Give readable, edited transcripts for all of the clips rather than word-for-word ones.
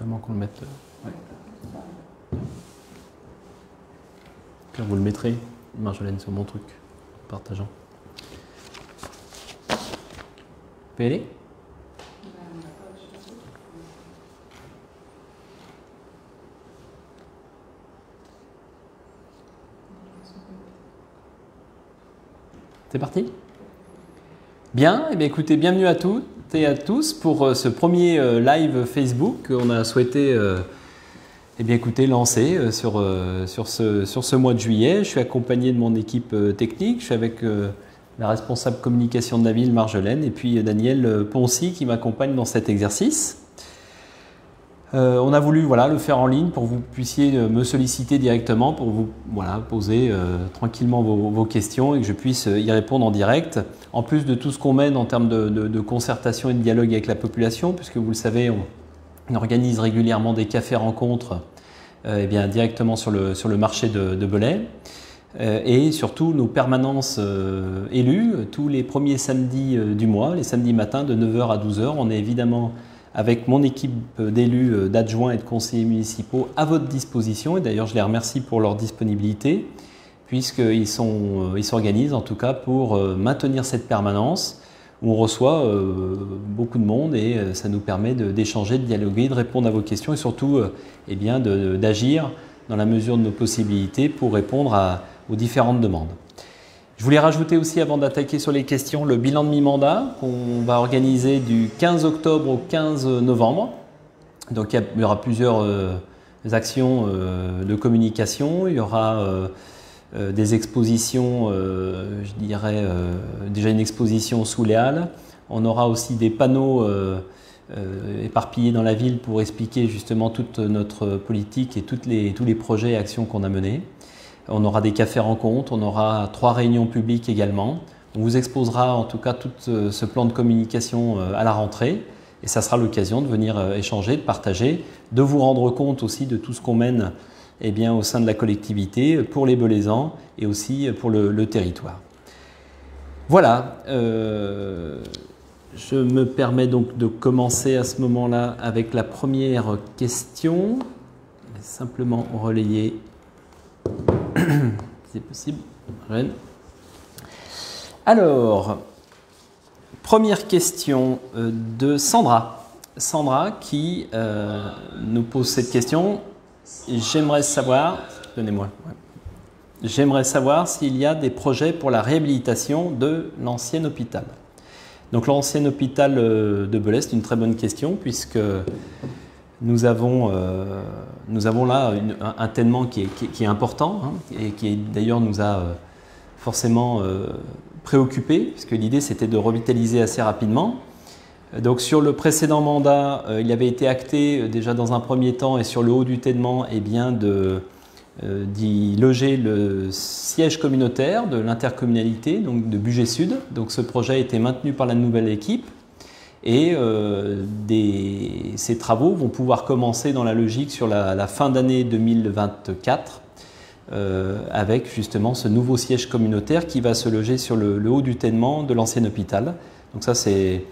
vraiment qu'on le mette. Ouais. Là, vous le mettrez, Marjolaine, sur mon truc, en partageant. Vous pouvez aller ? C'est parti ? Bien, eh bien, écoutez, bienvenue à toutes et à tous pour ce premier live Facebook qu'on a souhaité eh bien, écoutez, lancer sur ce mois de juillet. Je suis accompagné de mon équipe technique, je suis avec la responsable communication de la ville, Marjolaine, et puis Daniel Poncy qui m'accompagne dans cet exercice. On a voulu le faire en ligne pour que vous puissiez me solliciter directement, pour vous poser tranquillement vos questions et que je puisse y répondre en direct. En plus de tout ce qu'on mène en termes de concertation et de dialogue avec la population, puisque vous le savez, on organise régulièrement des cafés-rencontres directement sur le marché de Belay. Et surtout nos permanences élues, tous les premiers samedis du mois, les samedis matins de 9h à 12h. On est évidemment avec mon équipe d'élus, d'adjoints et de conseillers municipaux à votre disposition. Et d'ailleurs, je les remercie pour leur disponibilité, puisqu'ils s'organisent en tout cas pour maintenir cette permanence où on reçoit beaucoup de monde et ça nous permet d'échanger, de dialoguer, de répondre à vos questions et surtout d'agir dans la mesure de nos possibilités pour répondre aux différentes demandes. Je voulais rajouter aussi, avant d'attaquer sur les questions, le bilan de mi-mandat qu'on va organiser du 15 octobre au 15 novembre. Donc il y aura plusieurs actions de communication. Il y aura des expositions, je dirais déjà une exposition sous les Halles. On aura aussi des panneaux éparpillés dans la ville pour expliquer justement toute notre politique et tous les projets et actions qu'on a menés. On aura des cafés-rencontres, on aura 3 réunions publiques également. On vous exposera en tout cas tout ce plan de communication à la rentrée et ça sera l'occasion de venir échanger, de partager, de vous rendre compte aussi de tout ce qu'on mène au sein de la collectivité pour les Belaisans et aussi pour le territoire. Voilà, je me permets donc de commencer à ce moment-là avec la première question. Simplement relayer. C'est possible. Alors, première question de Sandra. Sandra qui nous pose cette question. J'aimerais savoir, donnez-moi. J'aimerais savoir s'il y a des projets pour la réhabilitation de l'ancien hôpital. Donc l'ancien hôpital de Belay, c'est une très bonne question puisque nous avons là un tènement qui est important et qui d'ailleurs nous a forcément préoccupés, puisque l'idée c'était de revitaliser assez rapidement. Donc sur le précédent mandat, il avait été acté déjà dans un premier temps et sur le haut du tènement d'y loger le siège communautaire de l'intercommunalité, donc de Bugey Sud. Donc ce projet a été maintenu par la nouvelle équipe. Et ces travaux vont pouvoir commencer dans la logique sur la fin d'année 2024 avec justement ce nouveau siège communautaire qui va se loger sur le haut du tènement de l'ancien hôpital. Donc ça c'est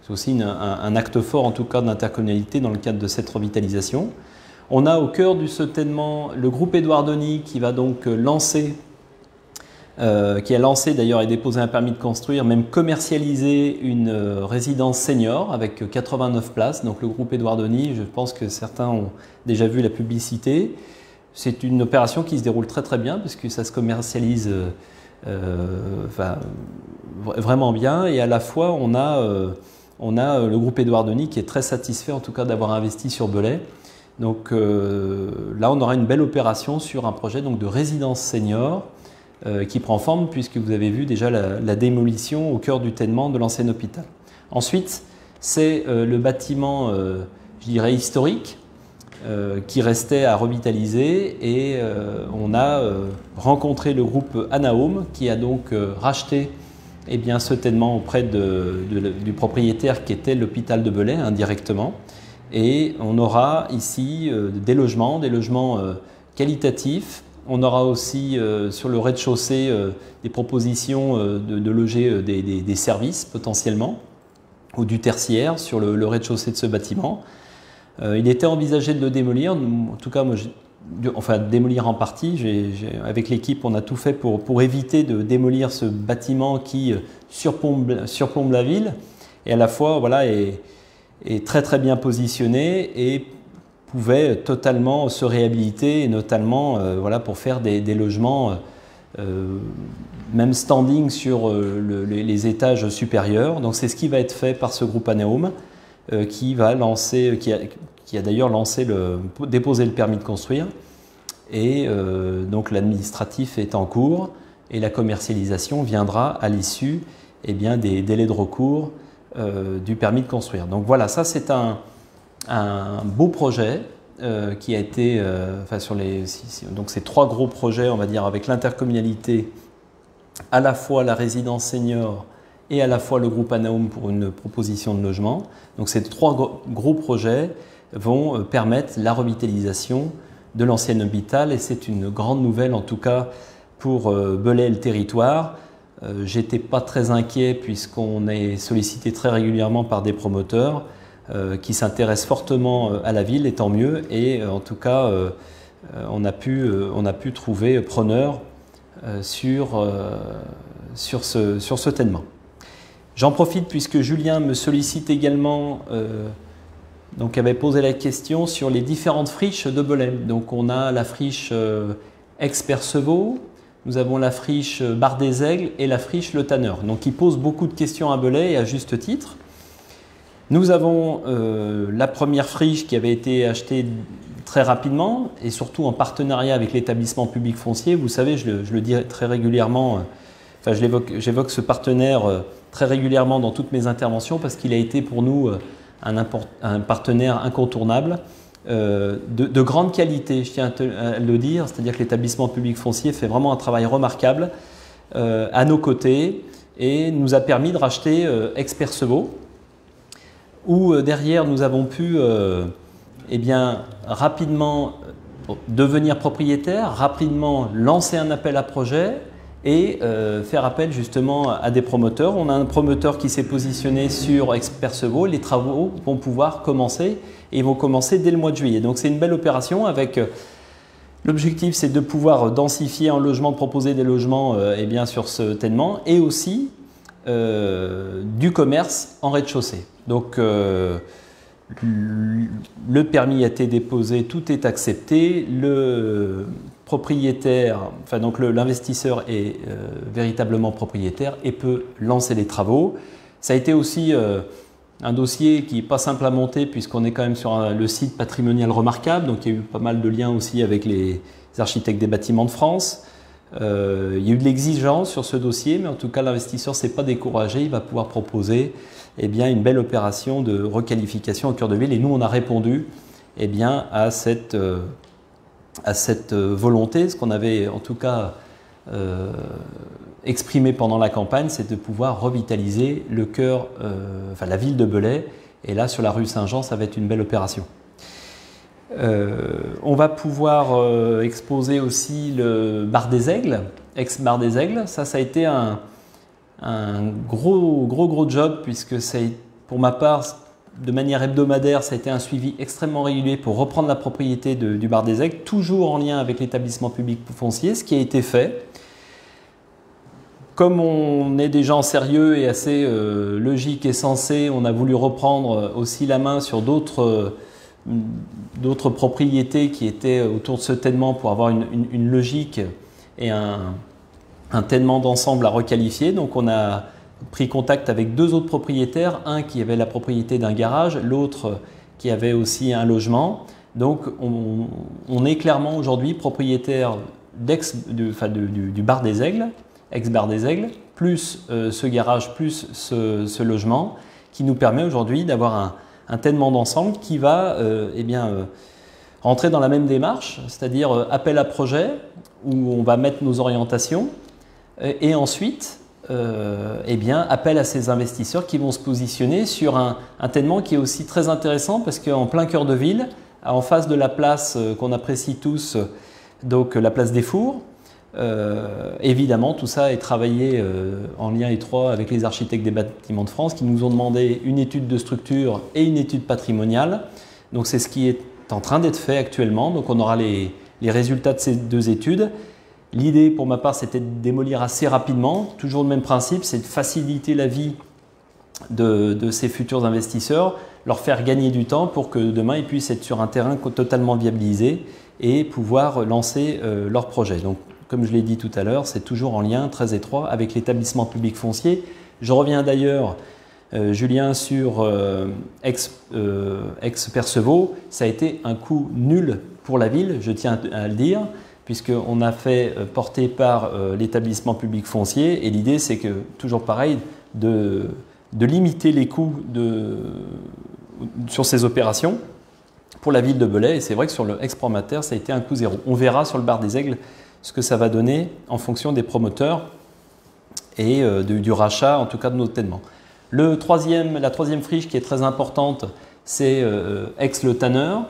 aussi un acte fort en tout cas de l'intercommunalité dans le cadre de cette revitalisation. On a au cœur de ce tènement le groupe Édouard Denis qui va donc qui a lancé d'ailleurs et déposé un permis de construire, même commercialisé une résidence senior avec 89 places. Donc le groupe Édouard Denis, je pense que certains ont déjà vu la publicité. C'est une opération qui se déroule très très bien parce que ça se commercialise vraiment bien et à la fois on a le groupe Édouard Denis qui est très satisfait en tout cas d'avoir investi sur Belay. Donc là on aura une belle opération sur un projet donc, de résidence senior qui prend forme puisque vous avez vu déjà la démolition au cœur du tènement de l'ancien hôpital. Ensuite, c'est le bâtiment, je dirais, historique qui restait à revitaliser et on a rencontré le groupe Anaum qui a donc racheté ce tènement auprès du propriétaire qui était l'hôpital de Belay indirectement. Et on aura ici des logements qualitatifs. On aura aussi sur le rez-de-chaussée des propositions de loger des services potentiellement ou du tertiaire sur le rez-de-chaussée de ce bâtiment. Il était envisagé de le démolir, en tout cas moi, enfin démolir en partie. Avec l'équipe, on a tout fait pour éviter de démolir ce bâtiment qui surplombe la ville et à la fois voilà, est très très bien positionné et pouvait totalement se réhabiliter, et notamment voilà, pour faire des logements même standing sur les étages supérieurs. Donc c'est ce qui va être fait par ce groupe Aneum qui a d'ailleurs déposé le permis de construire. Et donc l'administratif est en cours et la commercialisation viendra à l'issue des délais de recours du permis de construire. Donc voilà, ça c'est un beau projet qui a été, donc ces 3 gros projets, on va dire, avec l'intercommunalité, à la fois la résidence senior et à la fois le groupe Aneum pour une proposition de logement. Donc ces 3 gros projets vont permettre la revitalisation de l'ancienne hôpital et c'est une grande nouvelle en tout cas pour Belay et le territoire. J'étais pas très inquiet puisqu'on est sollicité très régulièrement par des promoteurs qui s'intéressent fortement à la ville, et tant mieux. Et en tout cas, on a pu trouver preneur sur ce tènement. J'en profite puisque Julien me sollicite également, donc avait posé la question sur les différentes friches de Belay. Donc on a la friche Aix-Percevaux, nous avons la friche Bar des Aigles et la friche Le Tanneur. Donc il pose beaucoup de questions à Belay et à juste titre. Nous avons la première friche qui avait été achetée très rapidement et surtout en partenariat avec l'établissement public foncier. Vous savez, je le dis très régulièrement, j'évoque ce partenaire très régulièrement dans toutes mes interventions parce qu'il a été pour nous un partenaire incontournable de grande qualité, je tiens à le dire, c'est-à-dire que l'établissement public foncier fait vraiment un travail remarquable à nos côtés et nous a permis de racheter Aix-Percevaux, où derrière nous avons pu rapidement devenir propriétaire, rapidement lancer un appel à projet et faire appel justement à des promoteurs. On a un promoteur qui s'est positionné sur Aix-Percevaux, les travaux vont pouvoir commencer et ils vont commencer dès le mois de juillet. Donc c'est une belle opération avec l'objectif, c'est de pouvoir densifier en logement, de proposer des logements sur ce tènement et aussi du commerce en rez-de-chaussée. Donc le permis a été déposé, tout est accepté, le propriétaire, donc l'investisseur est véritablement propriétaire et peut lancer les travaux. Ça a été aussi un dossier qui n'est pas simple à monter puisqu'on est quand même sur le site patrimonial remarquable, donc il y a eu pas mal de liens aussi avec les architectes des bâtiments de France. Il y a eu de l'exigence sur ce dossier, mais en tout cas l'investisseur ne s'est pas découragé, il va pouvoir proposer une belle opération de requalification au cœur de ville et nous on a répondu à cette volonté, ce qu'on avait en tout cas exprimé pendant la campagne, c'est de pouvoir revitaliser le cœur, la ville de Belay, et là sur la rue Saint-Jean ça va être une belle opération. On va pouvoir exposer aussi le Bar des Aigles, ex-Bar des Aigles. Ça a été un gros job puisque pour ma part, de manière hebdomadaire, ça a été un suivi extrêmement régulier pour reprendre la propriété du Bar des Aigles, toujours en lien avec l'établissement public foncier, ce qui a été fait. Comme on est des gens sérieux et assez logiques et sensés, on a voulu reprendre aussi la main sur d'autres propriétés qui étaient autour de ce tènement pour avoir une logique et un tènement d'ensemble à requalifier. Donc on a pris contact avec 2 autres propriétaires, un qui avait la propriété d'un garage, l'autre qui avait aussi un logement. Donc on est clairement aujourd'hui propriétaire du Bar des Aigles, ex-Bar des Aigles, plus ce garage, plus ce logement, qui nous permet aujourd'hui d'avoir un tènement d'ensemble qui va rentrer dans la même démarche, c'est-à-dire appel à projet, où on va mettre nos orientations, et ensuite appel à ces investisseurs qui vont se positionner sur un tènement qui est aussi très intéressant parce qu'en plein cœur de ville, en face de la place qu'on apprécie tous, donc la place des Fours, évidemment tout ça est travaillé en lien étroit avec les architectes des bâtiments de France qui nous ont demandé une étude de structure et une étude patrimoniale Donc c'est ce qui est en train d'être fait actuellement. Donc on aura les résultats de ces 2 études. L'idée pour ma part, c'était de démolir assez rapidement. Toujours le même principe, c'est de faciliter la vie de ces futurs investisseurs, leur faire gagner du temps pour que demain ils puissent être sur un terrain totalement viabilisé et pouvoir lancer leur projet. Donc, comme je l'ai dit tout à l'heure, c'est toujours en lien très étroit avec l'établissement public foncier. Je reviens d'ailleurs, Julien, sur Aix-Percevaux. Ça a été un coût nul pour la ville, je tiens à le dire, puisqu'on a fait porter par l'établissement public foncier. Et l'idée, c'est que, toujours pareil, de limiter les coûts sur ces opérations pour la ville de Belay. Et c'est vrai que sur le Aix-Promater, ça a été un coût zéro. On verra sur le bar des Aigles ce que ça va donner en fonction des promoteurs et du rachat, en tout cas de nos tènements. La troisième friche qui est très importante, c'est Aix-le-Tanneur.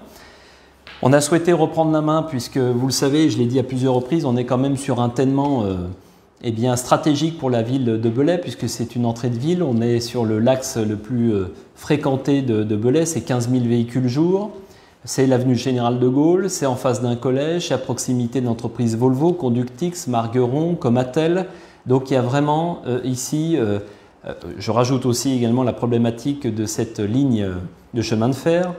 On a souhaité reprendre la main puisque, vous le savez, je l'ai dit à plusieurs reprises, on est quand même sur un tènement stratégique pour la ville de Belay, puisque c'est une entrée de ville. On est sur l'axe le plus fréquenté de Belay, c'est 15 000 véhicules jour. C'est l'avenue Général de Gaulle, c'est en face d'un collège, c'est à proximité de l'entreprise Volvo, Conductix, Margueron, Comatel. Donc il y a vraiment ici, je rajoute aussi également la problématique de cette ligne de chemin de fer.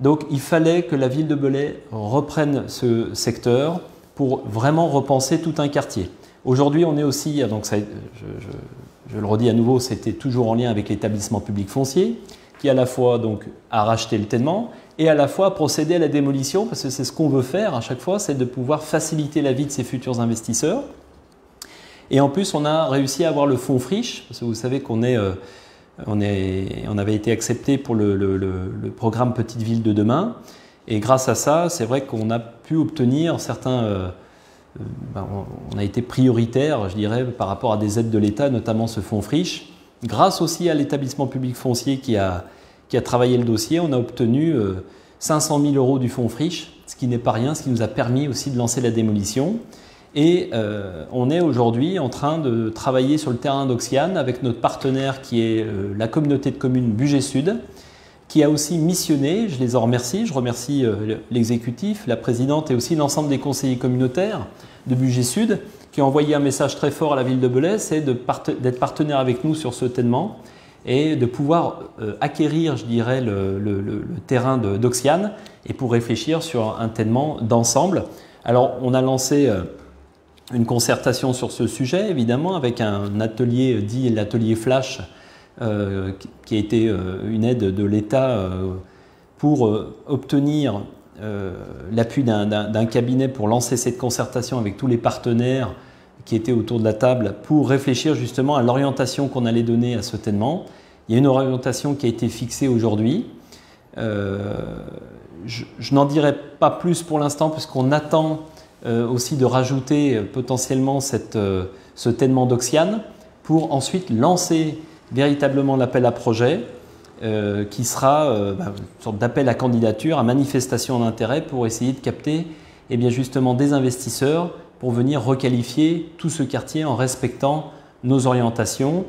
Donc il fallait que la ville de Belay reprenne ce secteur pour vraiment repenser tout un quartier. Aujourd'hui, on est aussi, donc ça, je le redis à nouveau, c'était toujours en lien avec l'établissement public foncier, qui à la fois donc, a racheté le tènement et à la fois a procédé à la démolition, parce que c'est ce qu'on veut faire à chaque fois, c'est de pouvoir faciliter la vie de ces futurs investisseurs. Et en plus, on a réussi à avoir le fonds friche, parce que vous savez qu'on on avait été accepté pour le programme Petite Ville de demain. Et grâce à ça, c'est vrai qu'on a pu obtenir certains... on a été prioritaire, je dirais, par rapport à des aides de l'État, notamment ce fonds friche. Grâce aussi à l'établissement public foncier qui a travaillé le dossier, on a obtenu 500 000 € du fonds friche, ce qui n'est pas rien, ce qui nous a permis aussi de lancer la démolition. Et on est aujourd'hui en train de travailler sur le terrain d'Oxiane avec notre partenaire qui est la communauté de communes Bugey Sud, qui a aussi missionné, je les en remercie, je remercie l'exécutif, la présidente et aussi l'ensemble des conseillers communautaires de Bugey Sud, qui ont envoyé un message très fort à la ville de Belay, c'est d'être partenaire avec nous sur ce tènement et de pouvoir acquérir, je dirais, le terrain d'Oxiane et pour réfléchir sur un tènement d'ensemble. Alors, on a lancé une concertation sur ce sujet, évidemment, avec un atelier dit l'atelier Flash, qui a été une aide de l'État pour obtenir l'appui d'un cabinet pour lancer cette concertation avec tous les partenaires qui étaient autour de la table pour réfléchir justement à l'orientation qu'on allait donner à ce tènement. Il y a une orientation qui a été fixée aujourd'hui. Je n'en dirai pas plus pour l'instant puisqu'on attend aussi de rajouter potentiellement ce tènement d'Oxiane pour ensuite lancer véritablement l'appel à projet qui sera une sorte d'appel à candidature, à manifestation d'intérêt pour essayer de capter justement des investisseurs pour venir requalifier tout ce quartier en respectant nos orientations.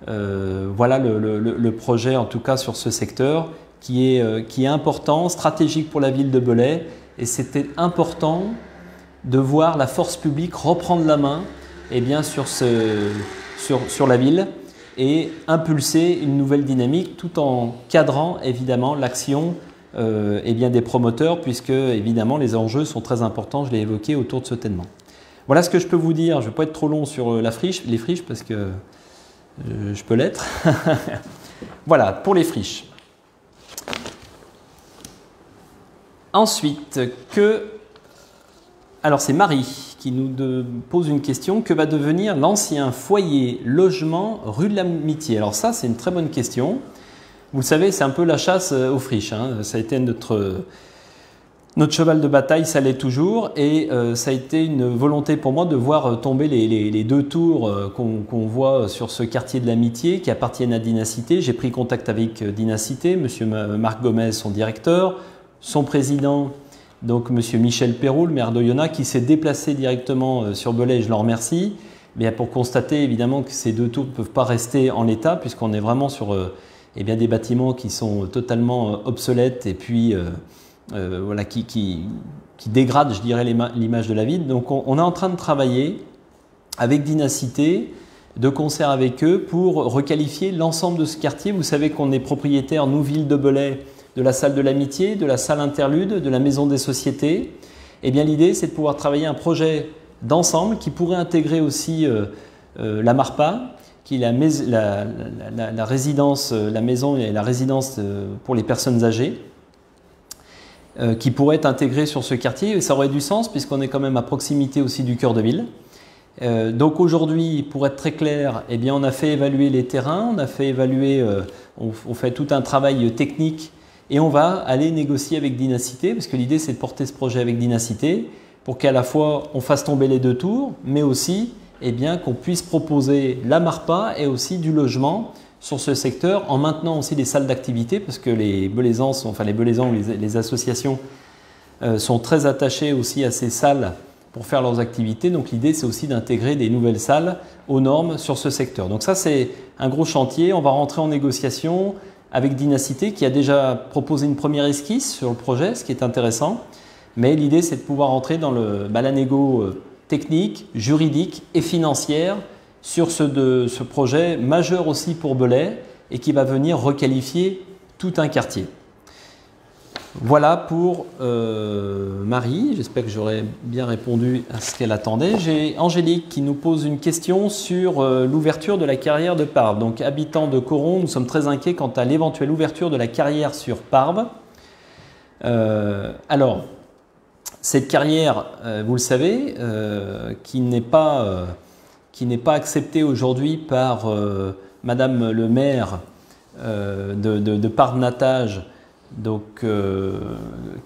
Voilà le projet en tout cas sur ce secteur qui est important, stratégique pour la ville de Belay et c'était important de voir la force publique reprendre la main sur la ville et impulser une nouvelle dynamique tout en cadrant évidemment l'action des promoteurs puisque évidemment les enjeux sont très importants, je l'ai évoqué, autour de ce tènement. Voilà ce que je peux vous dire, je ne vais pas être trop long sur les friches parce que je peux l'être. Voilà, pour les friches. Ensuite, alors c'est Marie qui nous pose une question. Que va devenir l'ancien foyer logement rue de l'Amitié? Alors ça, c'est une très bonne question. Vous le savez, c'est un peu la chasse aux friches. Hein. Ça a été notre cheval de bataille, ça l'est toujours. Et ça a été une volonté pour moi de voir tomber les deux tours qu'on voit sur ce quartier de l'Amitié qui appartiennent à Dynacité. J'ai pris contact avec Dynacité, M. Marc Gomez, son directeur, son président, donc M. Michel Perrault, le maire d'Oyonnax, qui s'est déplacé directement sur Belay, je l'en remercie, pour constater évidemment que ces deux tours ne peuvent pas rester en l'état, puisqu'on est vraiment sur eh bien, des bâtiments qui sont totalement obsolètes et puis voilà, qui dégradent, je dirais, l'image de la ville. Donc on est en train de travailler avec Dynacité, de concert avec eux, pour requalifier l'ensemble de ce quartier. Vous savez qu'on est propriétaire, nous, ville de Belay, de la salle de l'amitié, de la salle interlude, de la maison des sociétés. Eh bien, l'idée, c'est de pouvoir travailler un projet d'ensemble qui pourrait intégrer aussi la MARPA, qui est la résidence, la maison et la résidence pour les personnes âgées, qui pourrait être intégrée sur ce quartier. Et ça aurait du sens puisqu'on est quand même à proximité aussi du cœur de ville. Donc aujourd'hui, pour être très clair, eh bien, on a fait évaluer les terrains, on a fait évaluer, on fait tout un travail technique et on va aller négocier avec Dynacité, parce que l'idée c'est de porter ce projet avec Dynacité pour qu'à la fois on fasse tomber les 2 tours, mais aussi eh bien, qu'on puisse proposer la MARPA et aussi du logement sur ce secteur, en maintenant aussi des salles d'activité, parce que les Belaisans, enfin les Belaisans ou les associations sont très attachés aussi à ces salles pour faire leurs activités. Donc l'idée, c'est aussi d'intégrer des nouvelles salles aux normes sur ce secteur. Donc ça, c'est un gros chantier. On va rentrer en négociation avec Dynacité, qui a déjà proposé une première esquisse sur le projet, ce qui est intéressant. Mais l'idée, c'est de pouvoir entrer dans la négo technique, juridique et financière sur ce projet majeur aussi pour Belay et qui va venir requalifier tout un quartier. Voilà pour Marie, j'espère que j'aurai bien répondu à ce qu'elle attendait. J'ai Angélique qui nous pose une question sur l'ouverture de la carrière de Parves. Donc habitant de Coron, nous sommes très inquiets quant à l'éventuelle ouverture de la carrière sur Parves. Alors, cette carrière, vous le savez, qui n'est pas acceptée aujourd'hui par Madame le maire de Parves-Natage, donc,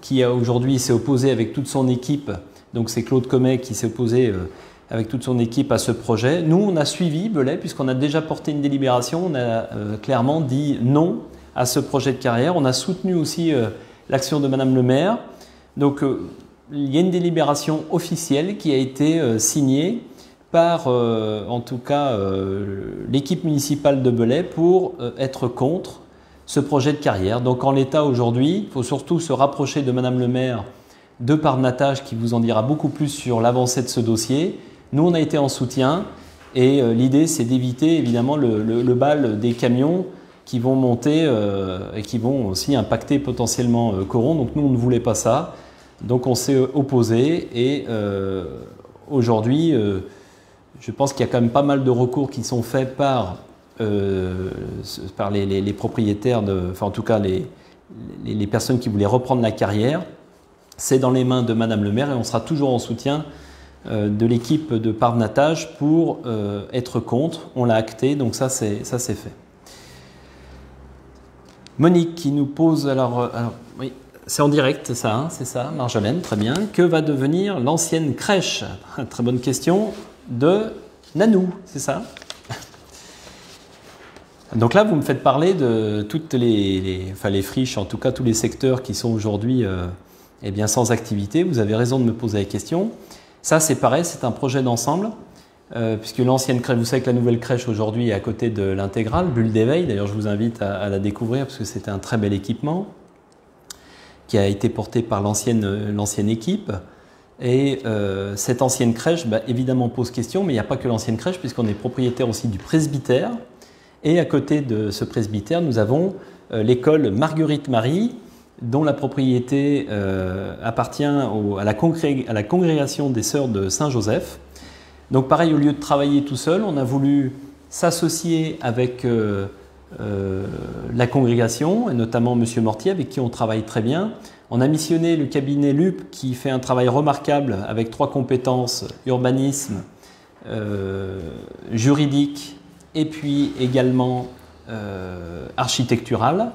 qui aujourd'hui s'est opposé avec toute son équipe, donc c'est Claude Comet qui s'est opposé avec toute son équipe à ce projet. Nous, on a suivi Belay, puisqu'on a déjà porté une délibération, on a clairement dit non à ce projet de carrière. On a soutenu aussi l'action de Madame le maire. Donc, il y a une délibération officielle qui a été signée par, en tout cas, l'équipe municipale de Belay pour être contre ce projet de carrière. Donc en l'état aujourd'hui, il faut surtout se rapprocher de Madame le maire de Parves-Natage qui vous en dira beaucoup plus sur l'avancée de ce dossier. Nous, on a été en soutien et l'idée, c'est d'éviter évidemment le bal des camions qui vont monter et qui vont aussi impacter potentiellement Coron. Donc nous, on ne voulait pas ça. Donc on s'est opposé et aujourd'hui, je pense qu'il y a quand même pas mal de recours qui sont faits par les propriétaires, enfin en tout cas les personnes qui voulaient reprendre la carrière. C'est dans les mains de Madame le maire et on sera toujours en soutien de l'équipe de Parves-Natage pour être contre. On l'a acté, donc ça c'est fait. Monique qui nous pose, alors oui, c'est en direct ça, hein, c'est ça, Marjolaine, très bien. Que va devenir l'ancienne crèche? Très bonne question de Nanou, c'est ça? Donc là, vous me faites parler de toutes les friches, en tout cas tous les secteurs qui sont aujourd'hui eh bien, sans activité. Vous avez raison de me poser la question. Ça, c'est pareil, c'est un projet d'ensemble, puisque l'ancienne crèche, vous savez que la nouvelle crèche aujourd'hui est à côté de l'intégrale, Bulle d'éveil. D'ailleurs, je vous invite à la découvrir parce que c'était un très bel équipement qui a été porté par l'ancienne équipe. Et cette ancienne crèche, évidemment, pose question, mais il n'y a pas que l'ancienne crèche, puisqu'on est propriétaire aussi du presbytère. Et à côté de ce presbytère, nous avons l'école Marguerite-Marie, dont la propriété appartient à la congrégation des Sœurs de Saint-Joseph. Donc pareil, au lieu de travailler tout seul, on a voulu s'associer avec la congrégation, et notamment M. Mortier, avec qui on travaille très bien. On a missionné le cabinet LUP, qui fait un travail remarquable avec 3 compétences, urbanisme, juridique, et puis également architectural,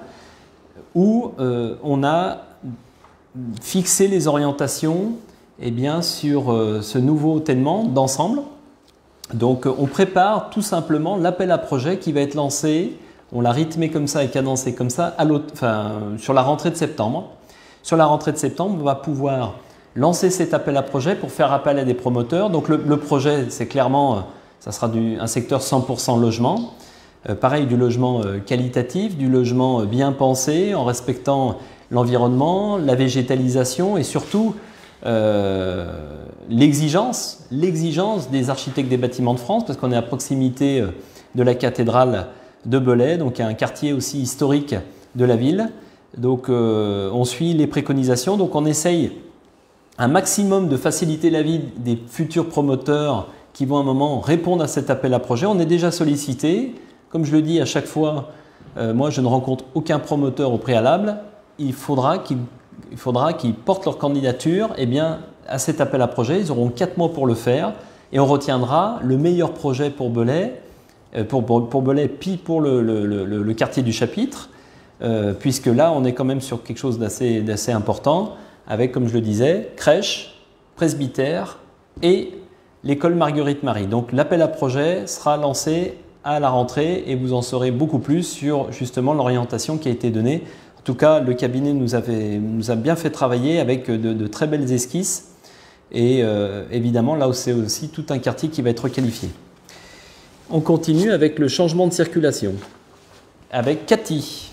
où on a fixé les orientations eh bien, sur ce nouveau tènement d'ensemble. Donc on prépare tout simplement l'appel à projet qui va être lancé, on l'a rythmé comme ça et cadencé comme ça sur la rentrée de septembre. Sur la rentrée de septembre, on va pouvoir lancer cet appel à projet pour faire appel à des promoteurs. Donc le projet, c'est clairement... ça sera un secteur 100% logement. pareil, du logement qualitatif, du logement bien pensé, en respectant l'environnement, la végétalisation et surtout l'exigence des architectes des bâtiments de France, parce qu'on est à proximité de la cathédrale de Belay, donc un quartier aussi historique de la ville. Donc on suit les préconisations, donc on essaye un maximum de faciliter la vie des futurs promoteurs qui vont à un moment répondre à cet appel à projet. On est déjà sollicité, comme je le dis à chaque fois, moi je ne rencontre aucun promoteur au préalable, il faudra qu'ils portent leur candidature à cet appel à projet. Ils auront 4 mois pour le faire et on retiendra le meilleur projet pour Belay, pour Belay puis pour le quartier du Chapitre, puisque là on est quand même sur quelque chose d'assez important avec, comme je le disais, crèche, presbytère et l'école Marguerite-Marie. Donc l'appel à projet sera lancé à la rentrée et vous en saurez beaucoup plus sur justement l'orientation qui a été donnée. En tout cas, le cabinet nous a bien fait travailler avec de très belles esquisses et évidemment là c'est aussi tout un quartier qui va être qualifié. On continue avec le changement de circulation avec Cathy.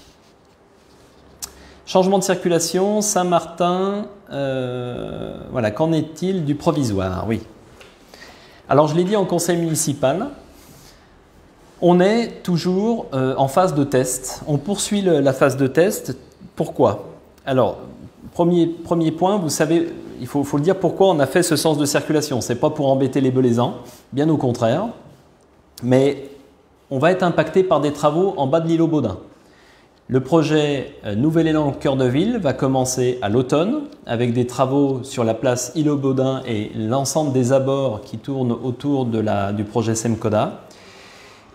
Changement de circulation, Saint-Martin, voilà, qu'en est-il du provisoire? Oui. Alors je l'ai dit en conseil municipal, on est toujours en phase de test. On poursuit la phase de test. Pourquoi? Alors, premier point, vous savez, il faut le dire pourquoi on a fait ce sens de circulation. Ce n'est pas pour embêter les Belaisans, bien au contraire. Mais on va être impacté par des travaux en bas de l'îlot Baudin. Le projet Nouvel Élan Cœur de Ville va commencer à l'automne avec des travaux sur la place îlot Baudin et l'ensemble des abords qui tournent autour du projet Semcoda.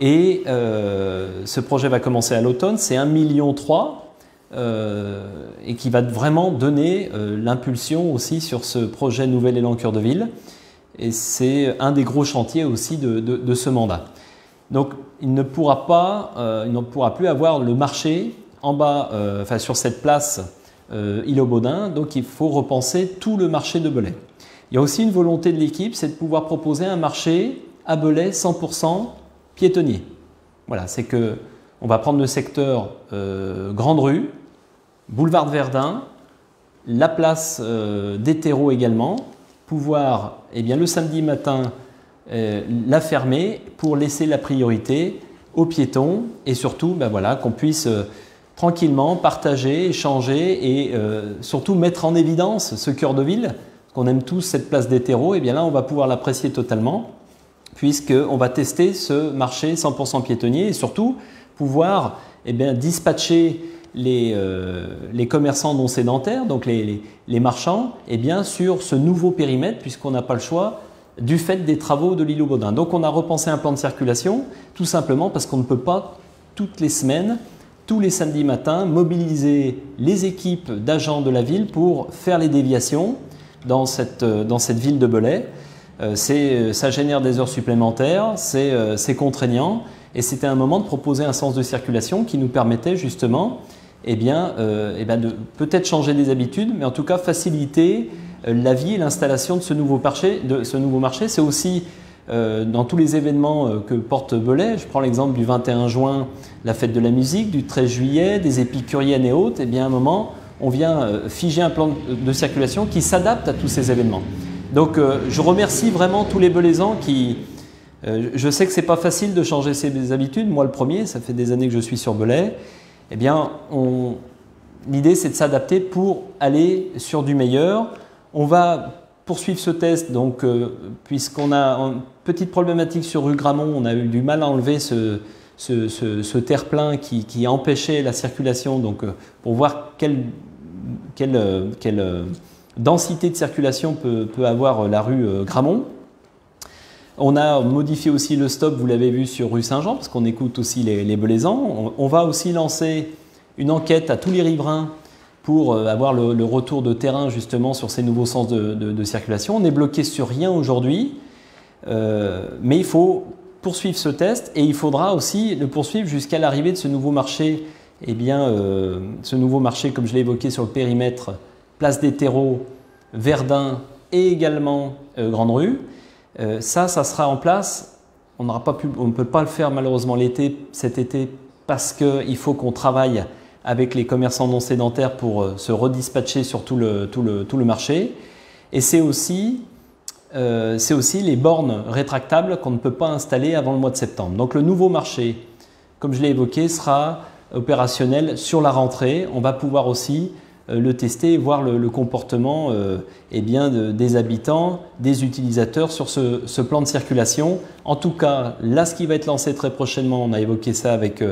Et ce projet va commencer à l'automne, c'est 1,3 million et qui va vraiment donner l'impulsion aussi sur ce projet Nouvel Élan Cœur de Ville. Et c'est un des gros chantiers aussi de ce mandat. Donc il ne pourra plus avoir le marché en bas, sur cette place îlot Baudin, donc il faut repenser tout le marché de Belay. Il y a aussi une volonté de l'équipe, c'est de pouvoir proposer un marché à Belay 100% piétonnier. Voilà, c'est que on va prendre le secteur Grande Rue, boulevard de Verdun, la place des terreaux également, pouvoir le samedi matin la fermer pour laisser la priorité aux piétons et surtout voilà, qu'on puisse tranquillement partager, échanger et surtout mettre en évidence ce cœur de ville, parce qu'on aime tous cette place des terreaux, et bien là on va pouvoir l'apprécier totalement puisqu'on va tester ce marché 100% piétonnier et surtout pouvoir dispatcher les commerçants non sédentaires, donc les marchands, sur ce nouveau périmètre puisqu'on n'a pas le choix du fait des travaux de l'îlot Baudin. Donc on a repensé un plan de circulation tout simplement parce qu'on ne peut pas toutes les semaines, tous les samedis matins, mobiliser les équipes d'agents de la ville pour faire les déviations dans cette ville de Belay. Ça génère des heures supplémentaires, c'est contraignant et c'était un moment de proposer un sens de circulation qui nous permettait justement de peut-être changer des habitudes, mais en tout cas faciliter la vie et l'installation de ce nouveau marché. C'est aussi dans tous les événements que porte Belay. Je prends l'exemple du 21 juin, la fête de la musique, du 13 juillet, des épicuriennes et autres. À un moment, on vient figer un plan de circulation qui s'adapte à tous ces événements. Donc je remercie vraiment tous les Belaisans qui… je sais que ce n'est pas facile de changer ses habitudes. Moi le premier, ça fait des années que je suis sur Belay. L'idée c'est de s'adapter pour aller sur du meilleur. On va poursuivre ce test, donc puisqu'on a une petite problématique sur rue Gramont, on a eu du mal à enlever ce terre-plein qui empêchait la circulation, donc pour voir quelle densité de circulation peut avoir la rue Gramont. On a modifié aussi le stop, vous l'avez vu, sur rue Saint-Jean, parce qu'on écoute aussi les Belaisans. On va aussi lancer une enquête à tous les riverains pour avoir le retour de terrain justement sur ces nouveaux sens de circulation. On est bloqué sur rien aujourd'hui, mais il faut poursuivre ce test et il faudra aussi le poursuivre jusqu'à l'arrivée de ce nouveau marché. Ce nouveau marché, comme je l'ai évoqué sur le périmètre, place des terreaux, Verdun et également Grande Rue. Ça sera en place on ne peut pas le faire malheureusement cet été, parce qu'il faut qu'on travaille avec les commerçants non sédentaires pour se redispatcher sur tout le marché. Et c'est aussi les bornes rétractables qu'on ne peut pas installer avant le mois de septembre. Donc le nouveau marché, comme je l'ai évoqué, sera opérationnel sur la rentrée. On va pouvoir aussi le tester et voir le comportement des habitants, des utilisateurs sur ce plan de circulation. En tout cas, là, ce qui va être lancé très prochainement, on a évoqué ça avec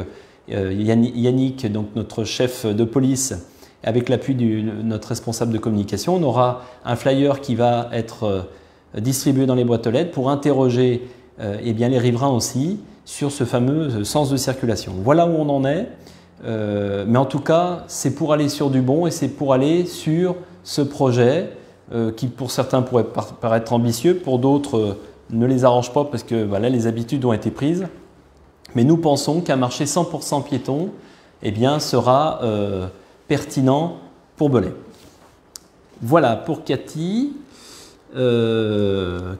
Yannick, donc notre chef de police, avec l'appui de notre responsable de communication. On aura un flyer qui va être distribué dans les boîtes aux lettres pour interroger les riverains aussi sur ce fameux sens de circulation. Voilà où on en est. Mais en tout cas, c'est pour aller sur du bon et c'est pour aller sur ce projet qui pour certains pourrait paraître ambitieux, pour d'autres ne les arrange pas parce que voilà, les habitudes ont été prises. Mais nous pensons qu'un marché 100% piéton sera pertinent pour Belay. Voilà pour Cathy.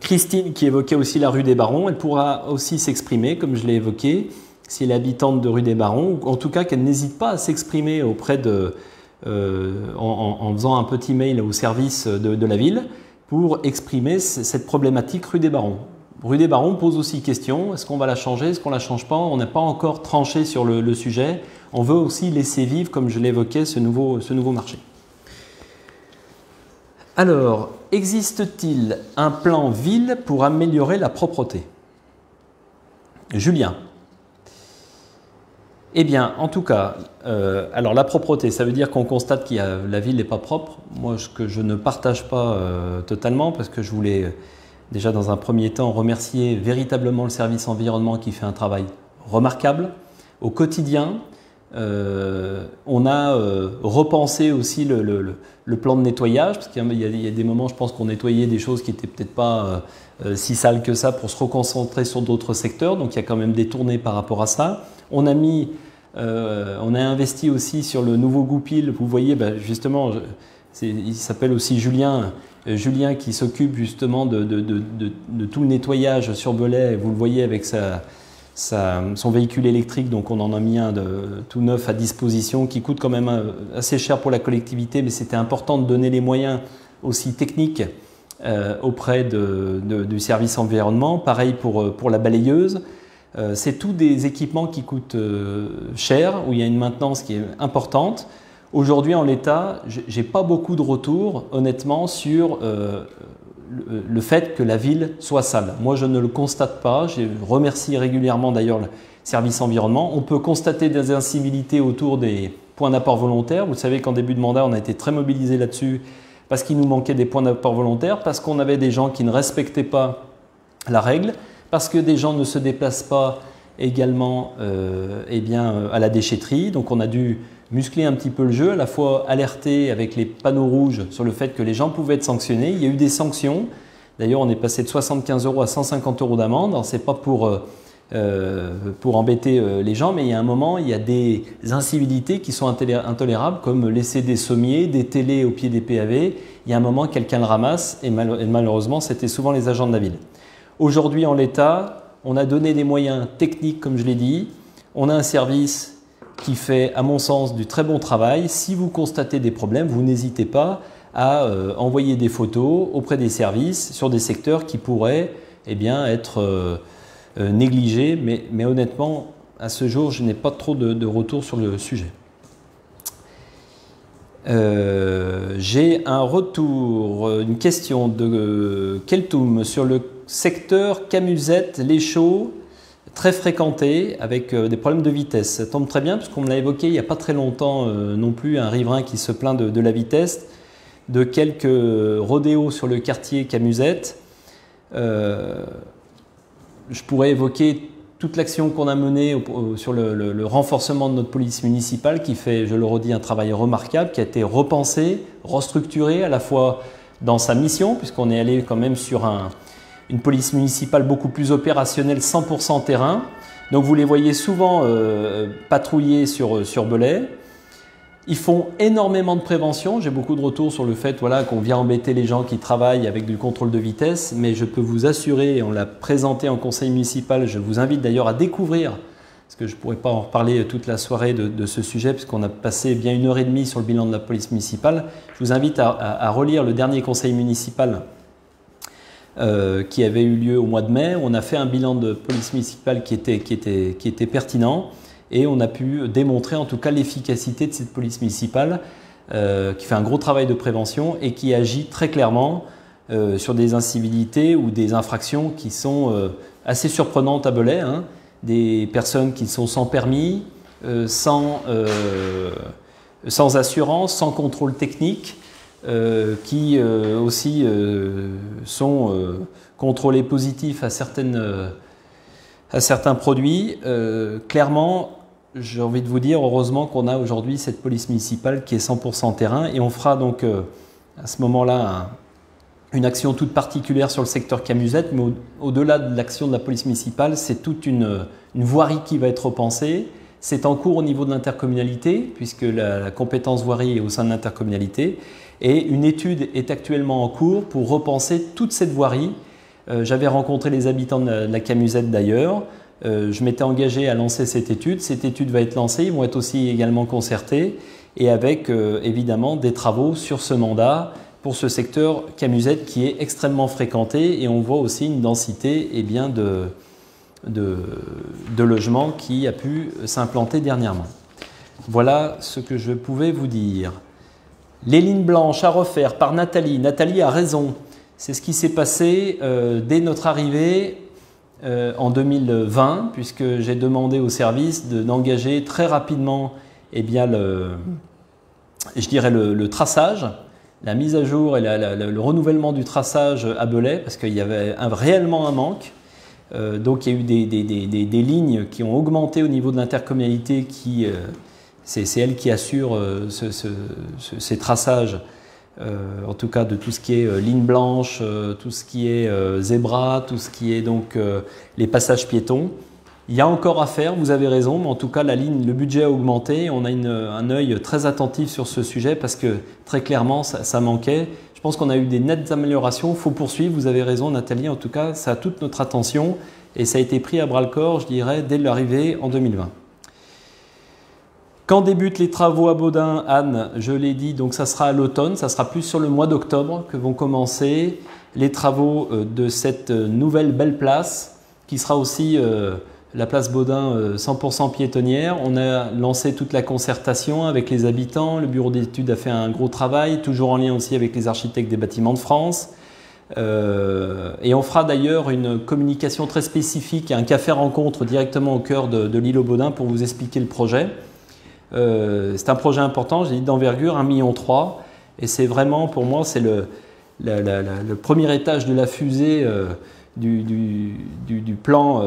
Christine qui évoquait aussi la rue des Barons, elle pourra aussi s'exprimer comme je l'ai évoqué. Si elle est habitante de rue des Barons, ou en tout cas qu'elle n'hésite pas à s'exprimer auprès en faisant un petit mail au service de la ville pour exprimer cette problématique rue des Barons. Rue des Barons pose aussi question, est-ce qu'on va la changer, est-ce qu'on ne la change pas? On n'a pas encore tranché sur le sujet. On veut aussi laisser vivre, comme je l'évoquais, ce nouveau marché. Alors, existe-t-il un plan ville pour améliorer la propreté? Julien. Eh bien, en tout cas, alors la propreté, ça veut dire qu'on constate que la ville n'est pas propre. Moi, ce que je ne partage pas totalement, parce que je voulais déjà dans un premier temps remercier véritablement le service environnement qui fait un travail remarquable. Au quotidien, on a repensé aussi le plan de nettoyage, parce qu'il y a des moments, je pense qu'on nettoyait des choses qui n'étaient peut-être pas si sales que ça pour se reconcentrer sur d'autres secteurs, donc il y a quand même des tournées par rapport à ça. On a investi aussi sur le nouveau Goupil. Vous voyez, justement, il s'appelle aussi Julien. Julien qui s'occupe justement de tout le nettoyage sur Belay. Vous le voyez avec son véhicule électrique. Donc on en a mis un tout neuf à disposition qui coûte quand même assez cher pour la collectivité. Mais c'était important de donner les moyens aussi techniques auprès du service environnement. Pareil pour la balayeuse. C'est tous des équipements qui coûtent cher, où il y a une maintenance qui est importante. Aujourd'hui, en l'état, je n'ai pas beaucoup de retours, honnêtement, sur le fait que la ville soit sale. Moi, je ne le constate pas. Je remercie régulièrement d'ailleurs le service environnement. On peut constater des incivilités autour des points d'apport volontaires. Vous savez qu'en début de mandat, on a été très mobilisés là-dessus parce qu'il nous manquait des points d'apport volontaires, parce qu'on avait des gens qui ne respectaient pas la règle, parce que des gens ne se déplacent pas également à la déchetterie. Donc on a dû muscler un petit peu le jeu, à la fois alerter avec les panneaux rouges sur le fait que les gens pouvaient être sanctionnés. Il y a eu des sanctions. D'ailleurs, on est passé de 75 € à 150 € d'amende. Ce n'est pas pour embêter les gens, mais il y a un moment, il y a des incivilités qui sont intolérables, comme laisser des sommiers, des télés au pied des PAV. Il y a un moment, quelqu'un le ramasse et malheureusement, c'était souvent les agents de la ville. Aujourd'hui, en l'état, on a donné des moyens techniques, comme je l'ai dit. On a un service qui fait, à mon sens, du très bon travail. Si vous constatez des problèmes, vous n'hésitez pas à envoyer des photos auprès des services sur des secteurs qui pourraient être négligés. Mais honnêtement, à ce jour, je n'ai pas trop de retour sur le sujet. J'ai un retour, une question de Keltoum sur le secteur Camusette, les Chaux, très fréquenté avec des problèmes de vitesse. Ça tombe très bien parce qu'on me l'a évoqué il n'y a pas très longtemps non plus, un riverain qui se plaint de la vitesse, de quelques rodéos sur le quartier Camusette. Je pourrais évoquer toute l'action qu'on a menée sur le renforcement de notre police municipale qui fait, je le redis, un travail remarquable, qui a été repensé, restructuré à la fois dans sa mission, puisqu'on est allé quand même sur une police municipale beaucoup plus opérationnelle, 100% terrain. Donc vous les voyez souvent patrouiller sur Belay. Ils font énormément de prévention. J'ai beaucoup de retours sur le fait voilà, qu'on vient embêter les gens qui travaillent avec du contrôle de vitesse, mais je peux vous assurer, on l'a présenté en conseil municipal, je vous invite d'ailleurs à découvrir, parce que je ne pourrais pas en reparler toute la soirée de ce sujet, puisqu'on a passé bien 1h30 sur le bilan de la police municipale. Je vous invite à relire le dernier conseil municipal qui avait eu lieu au mois de mai. On a fait un bilan de police municipale qui était pertinent. Et on a pu démontrer en tout cas l'efficacité de cette police municipale qui fait un gros travail de prévention et qui agit très clairement sur des incivilités ou des infractions qui sont assez surprenantes à Belay. Hein. Des personnes qui sont sans permis, sans assurance, sans contrôle technique, qui aussi sont contrôlés positifs à certains produits. Clairement, j'ai envie de vous dire, heureusement qu'on a aujourd'hui cette police municipale qui est 100% terrain, et on fera donc à ce moment-là une action toute particulière sur le secteur Camusette, mais au-delà de l'action de la police municipale, c'est toute une voirie qui va être repensée. C'est en cours au niveau de l'intercommunalité, puisque la compétence voirie est au sein de l'intercommunalité, et une étude est actuellement en cours pour repenser toute cette voirie. J'avais rencontré les habitants de la Camusette d'ailleurs. Je m'étais engagé à lancer cette étude. Cette étude va être lancée, ils vont être aussi également concertés et avec évidemment des travaux sur ce mandat pour ce secteur Camusette qui est extrêmement fréquenté, et on voit aussi une densité de logements qui a pu s'implanter dernièrement. Voilà ce que je pouvais vous dire. Les lignes blanches à refaire par Nathalie. Nathalie a raison. C'est ce qui s'est passé dès notre arrivée en 2020, puisque j'ai demandé au service d'engager très rapidement le traçage, la mise à jour et le renouvellement du traçage à Belay, parce qu'il y avait réellement un manque. Donc il y a eu des lignes qui ont augmenté au niveau de l'intercommunalité, c'est elle qui assure ces traçages. En tout cas de tout ce qui est ligne blanche, tout ce qui est zébra, tout ce qui est donc les passages piétons. Il y a encore à faire, vous avez raison, mais en tout cas le budget a augmenté. On a un œil très attentif sur ce sujet parce que très clairement ça manquait. Je pense qu'on a eu des nettes améliorations, il faut poursuivre, vous avez raison Nathalie, en tout cas ça a toute notre attention et ça a été pris à bras le corps, je dirais, dès l'arrivée en 2020. Quand débutent les travaux à Baudin, Anne? Je l'ai dit, donc ça sera à l'automne, ça sera plus sur le mois d'octobre que vont commencer les travaux de cette nouvelle belle place, qui sera aussi la place Baudin 100% piétonnière. On a lancé toute la concertation avec les habitants, le bureau d'études a fait un gros travail, toujours en lien aussi avec les architectes des bâtiments de France. Et on fera d'ailleurs une communication très spécifique, un café rencontre directement au cœur de l'île aux Baudins pour vous expliquer le projet. C'est un projet important, j'ai dit d'envergure, 1,3 million. Et c'est vraiment, pour moi, c'est le premier étage de la fusée du plan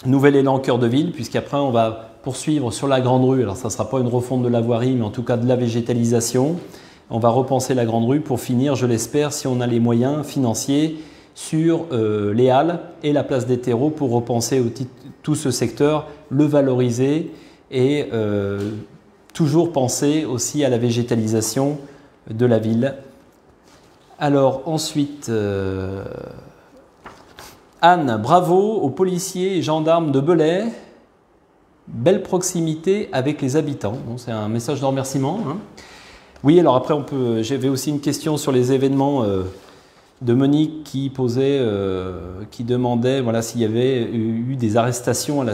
Nouvel Élan Cœur de Ville, puisqu'après on va poursuivre sur la Grande Rue. Alors ça ne sera pas une refonte de la voirie, mais en tout cas de la végétalisation. On va repenser la Grande Rue pour finir, je l'espère, si on a les moyens financiers, sur les Halles et la place des terreaux pour repenser tout ce secteur, le valoriser et toujours penser aussi à la végétalisation de la ville. Alors ensuite, Anne, bravo aux policiers et gendarmes de Belay, belle proximité avec les habitants. Bon, c'est un message de remerciement. Hein. Oui, alors après j'avais aussi une question sur les événements de Monique qui demandait voilà, s'il y avait eu des arrestations à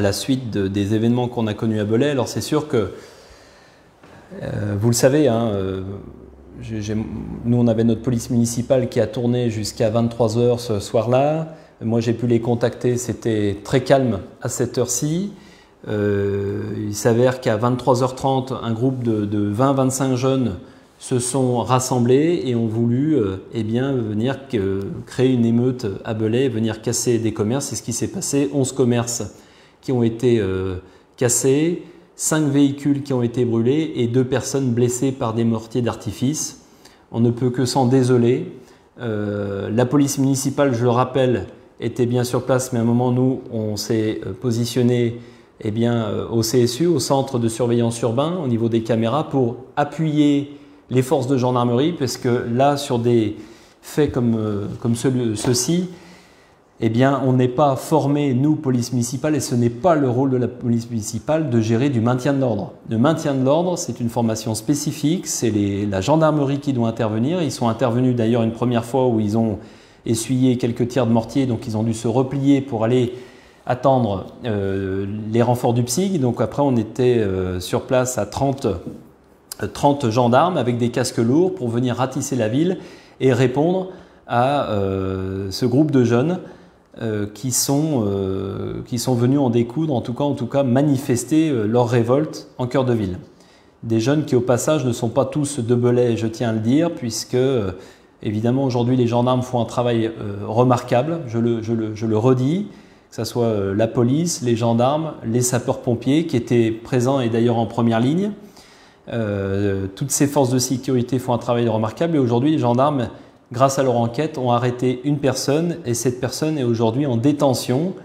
la suite des événements qu'on a connus à Belay. Alors c'est sûr que, vous le savez, hein, nous on avait notre police municipale qui a tourné jusqu'à 23 h ce soir-là. Moi j'ai pu les contacter, c'était très calme à cette heure-ci. Il s'avère qu'à 23 h 30, un groupe de 20-25 jeunes se sont rassemblés et ont voulu venir créer une émeute à Belay, venir casser des commerces. C'est ce qui s'est passé, 11 commerces qui ont été cassés, 5 véhicules qui ont été brûlés et 2 personnes blessées par des mortiers d'artifice. On ne peut que s'en désoler. La police municipale, je le rappelle, était bien sur place, mais à un moment, nous, on s'est positionné au CSU, au Centre de surveillance urbain, au niveau des caméras, pour appuyer les forces de gendarmerie, parce que là, sur des faits comme ceux-ci, on n'est pas formé, nous, police municipale, et ce n'est pas le rôle de la police municipale de gérer du maintien de l'ordre. Le maintien de l'ordre, c'est une formation spécifique, c'est la gendarmerie qui doit intervenir. Ils sont intervenus d'ailleurs une première fois où ils ont essuyé quelques tirs de mortier, donc ils ont dû se replier pour aller attendre les renforts du PSIG. Donc après, on était sur place à 30 gendarmes avec des casques lourds pour venir ratisser la ville et répondre à ce groupe de jeunes qui sont venus en découdre, en tout cas manifester leur révolte en cœur de ville. Des jeunes qui au passage ne sont pas tous de Belay, je tiens à le dire, puisque évidemment aujourd'hui les gendarmes font un travail remarquable, je le redis, que ce soit la police, les gendarmes, les sapeurs-pompiers qui étaient présents et d'ailleurs en première ligne. Toutes ces forces de sécurité font un travail remarquable et aujourd'hui les gendarmes, grâce à leur enquête, ont arrêté une personne et cette personne est aujourd'hui en détention,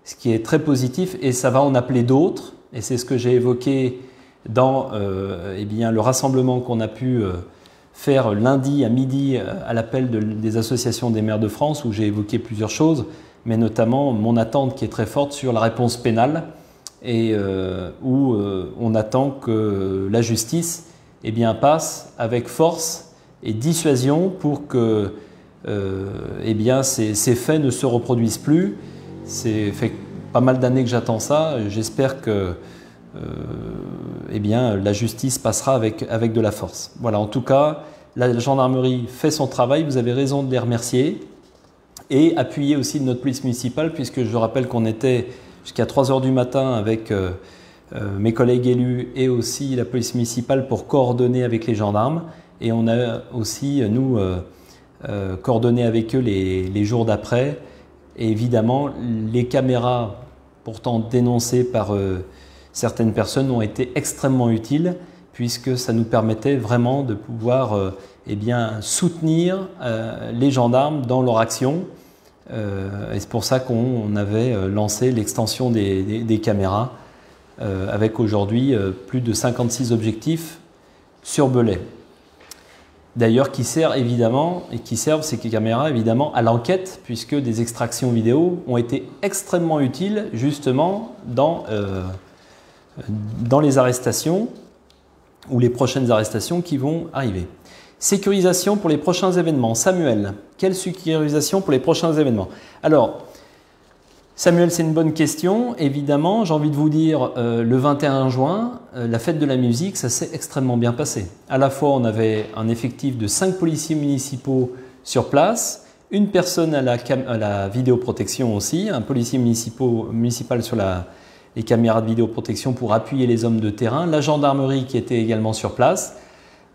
ce qui est très positif et ça va en appeler d'autres. Et c'est ce que j'ai évoqué dans le rassemblement qu'on a pu faire lundi à midi à l'appel des associations des maires de France, où j'ai évoqué plusieurs choses, mais notamment mon attente qui est très forte sur la réponse pénale et où on attend que la justice passe avec force et dissuasion pour que ces faits ne se reproduisent plus. C'est fait pas mal d'années que j'attends ça. J'espère que la justice passera avec de la force. Voilà, en tout cas, la gendarmerie fait son travail. Vous avez raison de les remercier et appuyer aussi de notre police municipale, puisque je rappelle qu'on était jusqu'à 3 h du matin avec mes collègues élus et aussi la police municipale pour coordonner avec les gendarmes. Et on a aussi, nous, coordonné avec eux les jours d'après. Et évidemment, les caméras, pourtant dénoncées par certaines personnes, ont été extrêmement utiles, puisque ça nous permettait vraiment de pouvoir soutenir les gendarmes dans leur action. Et c'est pour ça qu'on avait lancé l'extension des caméras, avec aujourd'hui plus de 56 objectifs sur Belay. D'ailleurs, qui servent ces caméras évidemment à l'enquête, puisque des extractions vidéo ont été extrêmement utiles justement dans les arrestations ou les prochaines arrestations qui vont arriver. Sécurisation pour les prochains événements. Samuel, quelle sécurisation pour les prochains événements? Alors, Samuel, c'est une bonne question. Évidemment, j'ai envie de vous dire, le 21 juin, la fête de la musique, ça s'est extrêmement bien passé. À la fois, on avait un effectif de 5 policiers municipaux sur place, une personne à la vidéoprotection aussi, un policier municipal sur les caméras de vidéoprotection pour appuyer les hommes de terrain, la gendarmerie qui était également sur place.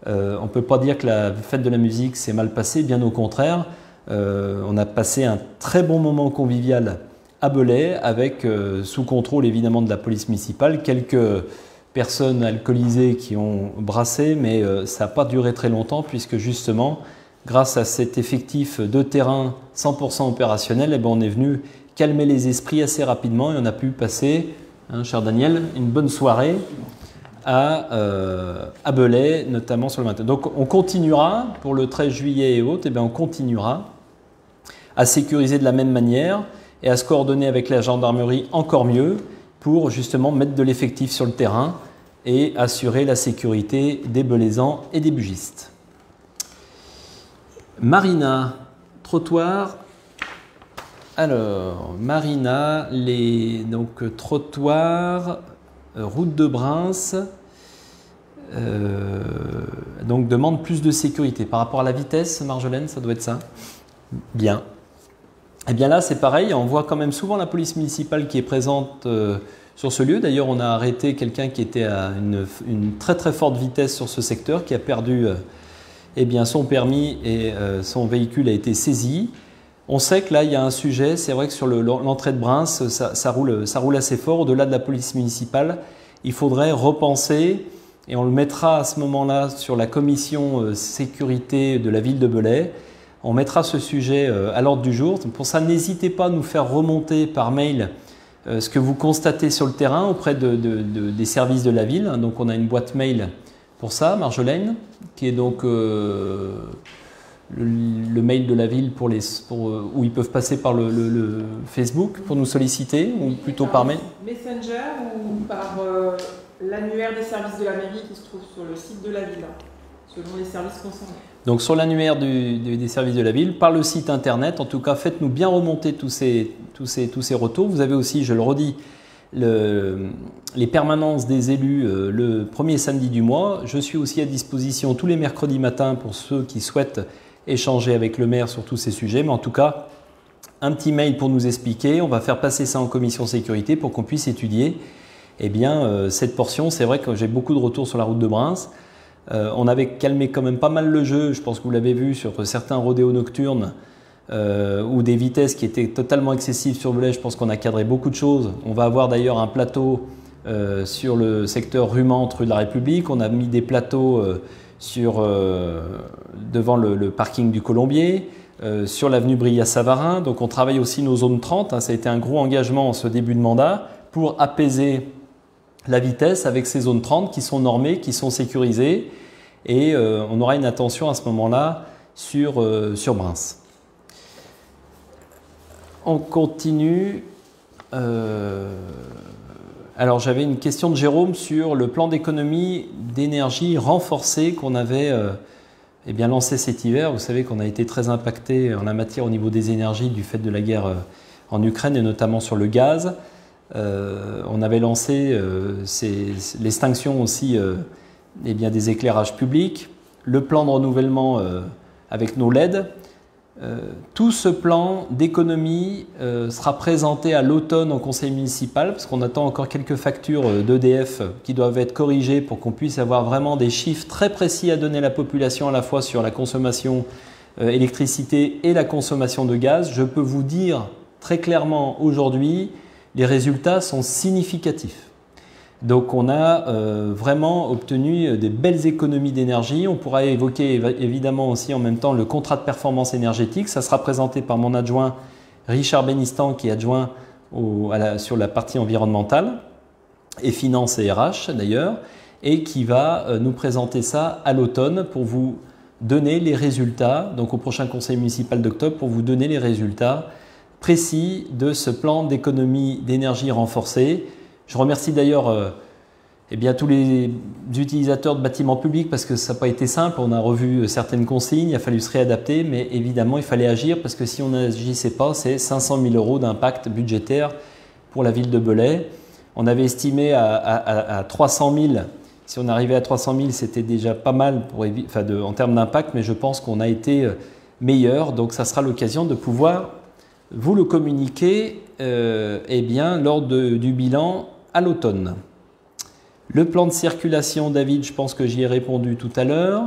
On ne peut pas dire que la fête de la musique s'est mal passée, bien au contraire. On a passé un très bon moment convivial à Belay, avec sous contrôle évidemment de la police municipale, quelques personnes alcoolisées qui ont brassé, mais ça n'a pas duré très longtemps, puisque justement, grâce à cet effectif de terrain 100% opérationnel, on est venu calmer les esprits assez rapidement et on a pu passer, cher Daniel, une bonne soirée à Belay, notamment sur le matin. Donc on continuera, pour le 13 juillet et autres, on continuera à sécuriser de la même manière et à se coordonner avec la gendarmerie encore mieux pour justement mettre de l'effectif sur le terrain et assurer la sécurité des Belaisans et des bugistes. Marina, trottoir. Alors, Marina, trottoirs, route de Breims, donc demande plus de sécurité. Par rapport à la vitesse, Marjolaine, ça doit être ça? Bien. Et bien là, c'est pareil, on voit quand même souvent la police municipale qui est présente sur ce lieu. D'ailleurs, on a arrêté quelqu'un qui était à une très très forte vitesse sur ce secteur, qui a perdu son permis et son véhicule a été saisi. On sait que là, il y a un sujet. C'est vrai que sur l'entrée de Breims, ça roule assez fort. Au-delà de la police municipale, il faudrait repenser, et on le mettra à ce moment-là sur la commission sécurité de la ville de Belay. On mettra ce sujet à l'ordre du jour. Pour ça, n'hésitez pas à nous faire remonter par mail ce que vous constatez sur le terrain auprès des services de la ville. Donc on a une boîte mail pour ça, Marjolaine, qui est donc le mail de la ville où ils peuvent passer par le Facebook pour nous solliciter, ou plutôt par mail. Messenger ou par l'annuaire des services de la mairie qui se trouve sur le site de la ville, selon les services concernés. Donc sur l'annuaire des services de la ville, par le site internet, en tout cas faites-nous bien remonter tous ces retours. Vous avez aussi, je le redis, les permanences des élus le premier samedi du mois. Je suis aussi à disposition tous les mercredis matins pour ceux qui souhaitent échanger avec le maire sur tous ces sujets. Mais en tout cas, un petit mail pour nous expliquer. On va faire passer ça en commission sécurité pour qu'on puisse étudier cette portion. C'est vrai que j'ai beaucoup de retours sur la route de Breims. On avait calmé quand même pas mal le jeu, je pense que vous l'avez vu, sur certains rodéos nocturnes ou des vitesses qui étaient totalement excessives sur Velay. Je pense qu'on a cadré beaucoup de choses. On va avoir d'ailleurs un plateau sur le secteur rue Mantes, rue de la République. On a mis des plateaux devant le parking du Colombier, sur l'avenue Brillat-Savarin. Donc on travaille aussi nos zones 30. Ça a été un gros engagement en ce début de mandat pour apaiser la vitesse avec ces zones 30 qui sont normées, qui sont sécurisées, et on aura une attention à ce moment-là sur Breims. On continue. Alors j'avais une question de Jérôme sur le plan d'économie d'énergie renforcé qu'on avait lancé cet hiver. Vous savez qu'on a été très impacté en la matière au niveau des énergies du fait de la guerre en Ukraine et notamment sur le gaz. On avait lancé l'extinction aussi des éclairages publics, le plan de renouvellement avec nos LED. Tout ce plan d'économie sera présenté à l'automne au conseil municipal, parce qu'on attend encore quelques factures d'EDF qui doivent être corrigées pour qu'on puisse avoir vraiment des chiffres très précis à donner à la population, à la fois sur la consommation électricité et la consommation de gaz. Je peux vous dire très clairement aujourd'hui, les résultats sont significatifs. Donc on a vraiment obtenu des belles économies d'énergie. On pourra évoquer évidemment aussi en même temps le contrat de performance énergétique. Ça sera présenté par mon adjoint Richard Benistan, qui est adjoint sur la partie environnementale et finance et RH d'ailleurs, et qui va nous présenter ça à l'automne pour vous donner les résultats, donc au prochain conseil municipal d'octobre, pour vous donner les résultats précis de ce plan d'économie d'énergie renforcée. Je remercie d'ailleurs tous les utilisateurs de bâtiments publics parce que ça n'a pas été simple. On a revu certaines consignes, il a fallu se réadapter, mais évidemment il fallait agir parce que si on n'agissait pas, c'est 500 000 € d'impact budgétaire pour la ville de Velay. On avait estimé à 300 000. Si on arrivait à 300 000, c'était déjà pas mal en termes d'impact, mais je pense qu'on a été meilleur. Donc ça sera l'occasion de pouvoir vous le communiquer lors du bilan à l'automne. Le plan de circulation, David, je pense que j'y ai répondu tout à l'heure.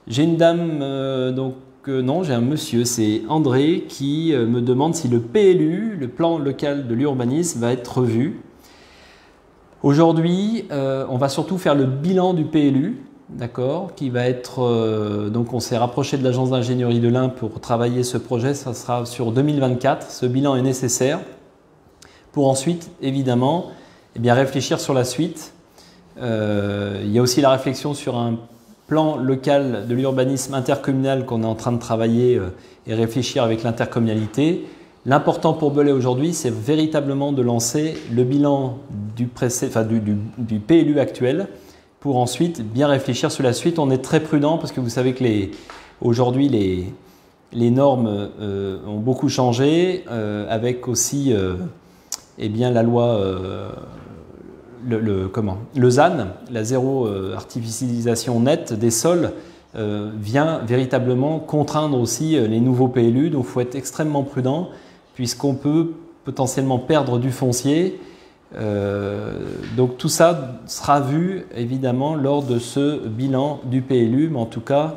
J'ai une dame, non, j'ai un monsieur, c'est André, qui me demande si le PLU, le plan local de l'urbanisme, va être revu. Aujourd'hui, on va surtout faire le bilan du PLU, d'accord, qui va être... donc on s'est rapproché de l'agence d'ingénierie de l'Ain pour travailler ce projet, ça sera sur 2024. Ce bilan est nécessaire pour ensuite, évidemment, réfléchir sur la suite. Il y a aussi la réflexion sur un plan local de l'urbanisme intercommunal qu'on est en train de travailler et réfléchir avec l'intercommunalité. L'important pour Velay aujourd'hui, c'est véritablement de lancer le bilan du PLU actuel pour ensuite bien réfléchir sur la suite. On est très prudent parce que vous savez que aujourd'hui les normes ont beaucoup changé avec aussi la loi le ZAN, la zéro artificialisation nette des sols, vient véritablement contraindre aussi les nouveaux PLU. Donc il faut être extrêmement prudent puisqu'on peut potentiellement perdre du foncier. Donc tout ça sera vu évidemment lors de ce bilan du PLU, mais en tout cas,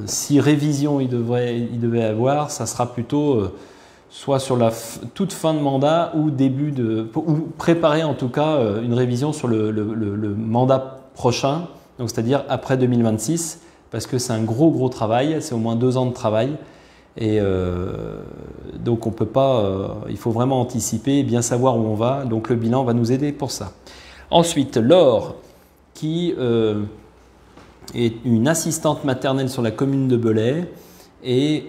si révision il devait avoir, ça sera plutôt soit sur la toute fin de mandat ou ou préparer en tout cas une révision sur le mandat prochain, donc c'est-à-dire après 2026, parce que c'est un gros travail, c'est au moins 2 ans de travail. Et donc on peut pas, il faut vraiment anticiper et bien savoir où on va. Donc le bilan va nous aider pour ça. Ensuite, Laure, qui est une assistante maternelle sur la commune de Belay et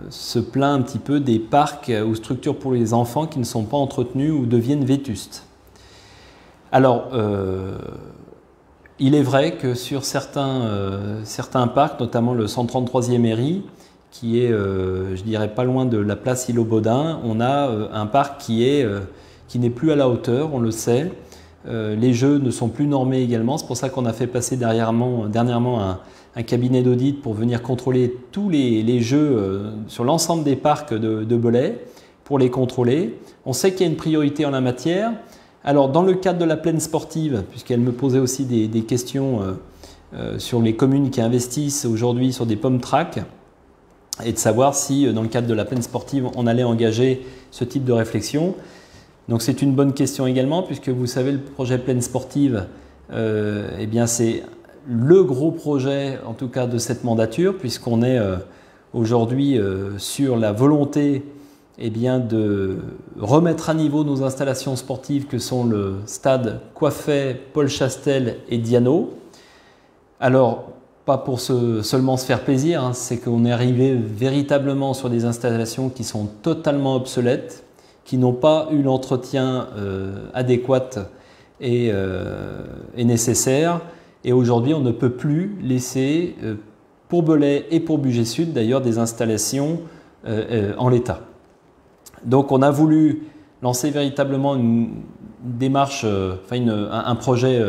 se plaint un petit peu des parcs ou structures pour les enfants qui ne sont pas entretenus ou deviennent vétustes. Alors, il est vrai que sur certains parcs, notamment le 133e mairie, qui est, je dirais, pas loin de la place Îlot-Baudin, on a un parc qui n'est plus à la hauteur, on le sait. Les jeux ne sont plus normés également, c'est pour ça qu'on a fait passer dernièrement un cabinet d'audit pour venir contrôler tous les jeux sur l'ensemble des parcs de Belay, pour les contrôler. On sait qu'il y a une priorité en la matière. Alors, dans le cadre de la plaine sportive, puisqu'elle me posait aussi des questions sur les communes qui investissent aujourd'hui sur des pommes track, et de savoir si, dans le cadre de la plaine sportive, on allait engager ce type de réflexion. Donc, c'est une bonne question également, puisque vous savez, le projet plaine sportive, eh bien, c'est le gros projet, en tout cas, de cette mandature, puisqu'on est aujourd'hui sur la volonté eh bien, de remettre à niveau nos installations sportives que sont le stade Coiffet, Paul Chastel et Diano. Alors, pas pour seulement se faire plaisir, hein, c'est qu'on est arrivé véritablement sur des installations qui sont totalement obsolètes, qui n'ont pas eu l'entretien adéquat et nécessaire. Et aujourd'hui, on ne peut plus laisser, pour Belay et pour Bugey Sud d'ailleurs, des installations en l'état. Donc on a voulu lancer véritablement une démarche, un projet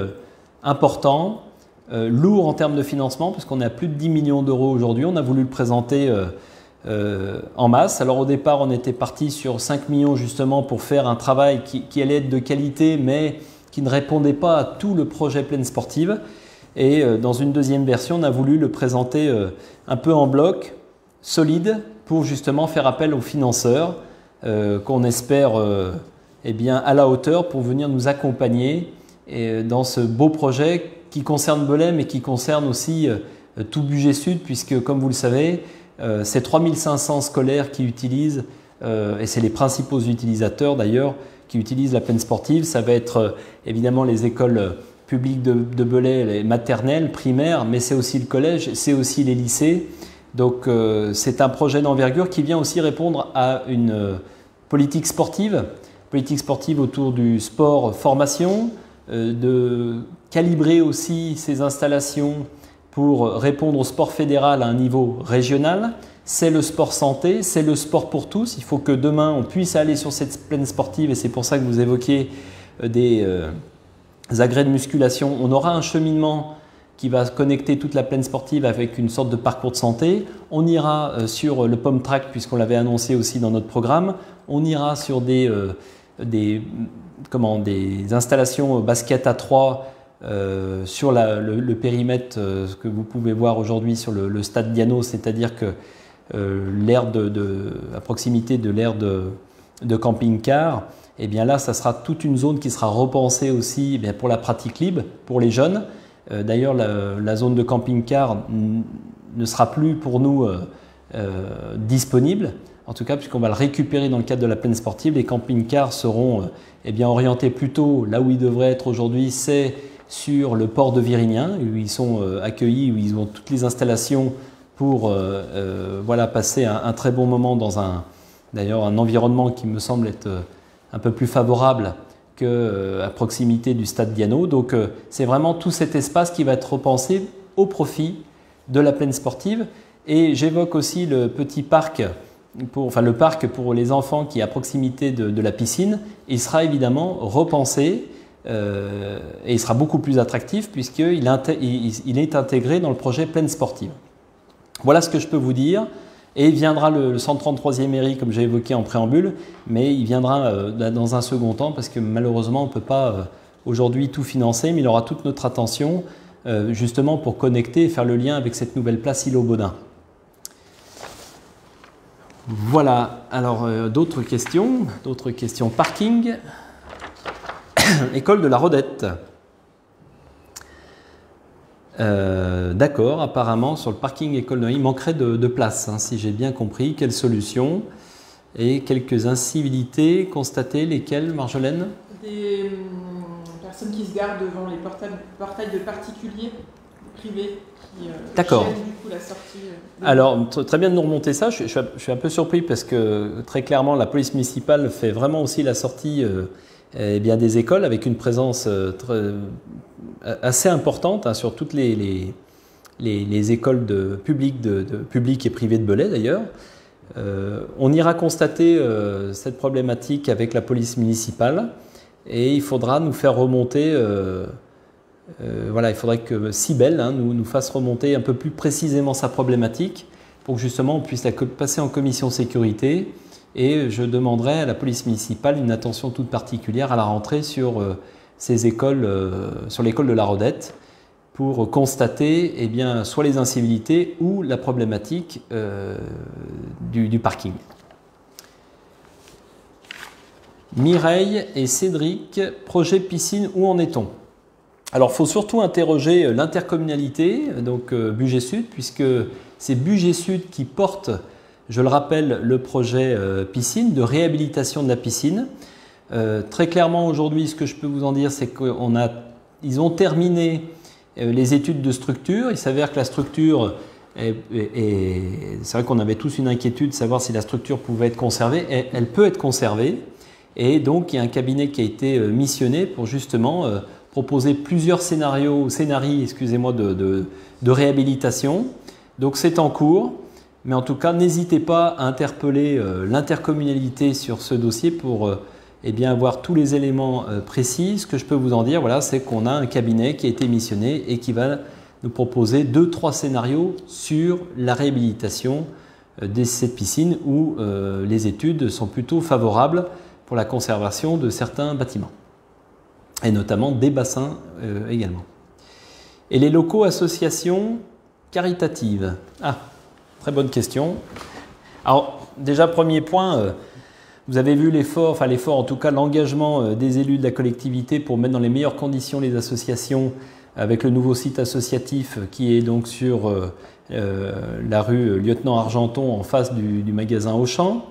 important, lourd en termes de financement, puisqu'on est à plus de 10 millions d'euros aujourd'hui. On a voulu le présenter en masse. Alors au départ, on était parti sur 5 millions justement pour faire un travail qui allait être de qualité, mais qui ne répondait pas à tout le projet plaine sportive. Et dans une deuxième version, on a voulu le présenter un peu en bloc, solide, pour justement faire appel aux financeurs, qu'on espère eh bien, à la hauteur pour venir nous accompagner dans ce beau projet qui concerne Belay, mais qui concerne aussi tout Bugey Sud, puisque comme vous le savez, c'est 3500 scolaires qui utilisent, et c'est les principaux utilisateurs d'ailleurs, qui utilisent la plaine sportive. Ça va être évidemment les écoles publiques de Belay, les maternelles, primaires, mais c'est aussi le collège, c'est aussi les lycées. Donc c'est un projet d'envergure qui vient aussi répondre à une politique sportive autour du sport formation, de calibrer aussi ces installations pour répondre au sport fédéral à un niveau régional. C'est le sport santé, c'est le sport pour tous. Il faut que demain on puisse aller sur cette plaine sportive et c'est pour ça que vous évoquiez des agrès de musculation. On aura un cheminement qui va connecter toute la plaine sportive avec une sorte de parcours de santé. On ira sur le Pom Track, puisqu'on l'avait annoncé aussi dans notre programme. On ira sur des installations basket à 3 sur le périmètre que vous pouvez voir aujourd'hui sur le stade Diano, c'est-à-dire que l'aire à proximité de l'aire de camping-car, et bien là, ça sera toute une zone qui sera repensée aussi pour la pratique libre, pour les jeunes. D'ailleurs, la zone de camping-car ne sera plus pour nous disponible, en tout cas puisqu'on va le récupérer dans le cadre de la plaine sportive. Les camping-cars seront orientés plutôt là où ils devraient être aujourd'hui, c'est sur le port de Virignan, où ils sont accueillis, où ils ont toutes les installations pour passer un très bon moment dans un environnement qui me semble être un peu plus favorable qu'à proximité du stade Diano. Donc c'est vraiment tout cet espace qui va être repensé au profit de la plaine sportive. Et j'évoque aussi le petit parc, le parc pour les enfants qui est à proximité de la piscine. Il sera évidemment repensé et il sera beaucoup plus attractif puisqu'il est intégré dans le projet plaine sportive. Voilà ce que je peux vous dire. Et viendra le 133e mairie, comme j'ai évoqué en préambule, mais il viendra dans un second temps parce que malheureusement on ne peut pas aujourd'hui tout financer, mais il aura toute notre attention justement pour connecter et faire le lien avec cette nouvelle place Îlot-Baudin. Voilà, alors d'autres questions parking. École de la Rodette. D'accord, apparemment sur le parking école Noailles, il manquerait de place, hein, si j'ai bien compris. Quelle solution? Et quelques incivilités constatées, lesquelles, Marjolaine? Des personnes qui se garent devant les portails de particuliers, privés, qui D'accord. gênent du coup la sortie. Alors, très bien de nous remonter ça. Je suis un peu surpris parce que très clairement, la police municipale fait vraiment aussi la sortie eh bien, des écoles avec une présence assez importante, hein, sur toutes les écoles publiques et privées de Belay d'ailleurs. On ira constater cette problématique avec la police municipale et il faudra nous faire remonter, voilà, il faudrait que Cybèle, hein, nous fasse remonter un peu plus précisément sa problématique pour que justement on puisse la passer en commission sécurité, et je demanderai à la police municipale une attention toute particulière à la rentrée sur ces écoles, sur l'école de la Rodette, pour constater eh bien, soit les incivilités ou la problématique du parking. Mireille et Cédric, projet piscine, où en est-on? Alors il faut surtout interroger l'intercommunalité, donc Bugey Sud, puisque c'est Bugey Sud qui porte, je le rappelle, le projet piscine, de réhabilitation de la piscine. Très clairement aujourd'hui, ce que je peux vous en dire, c'est qu'ils ont terminé les études de structure. Il s'avère que la structure, c'est vrai qu'on avait tous une inquiétude de savoir si la structure pouvait être conservée. Elle peut être conservée, et donc il y a un cabinet qui a été missionné pour justement proposer plusieurs scénarios de réhabilitation. Donc c'est en cours, mais en tout cas n'hésitez pas à interpeller l'intercommunalité sur ce dossier pour eh bien, avoir tous les éléments précis. Ce que je peux vous en dire, voilà, c'est qu'on a un cabinet qui a été missionné et qui va nous proposer 2-3 scénarios sur la réhabilitation de cette piscine, où les études sont plutôt favorables pour la conservation de certains bâtiments, et notamment des bassins également. Et les locaux associations caritatives? Ah, très bonne question. Alors déjà, premier point, vous avez vu l'effort en tout cas l'engagement des élus de la collectivité pour mettre dans les meilleures conditions les associations, avec le nouveau site associatif qui est donc sur la rue Lieutenant Argenton en face du magasin Auchan.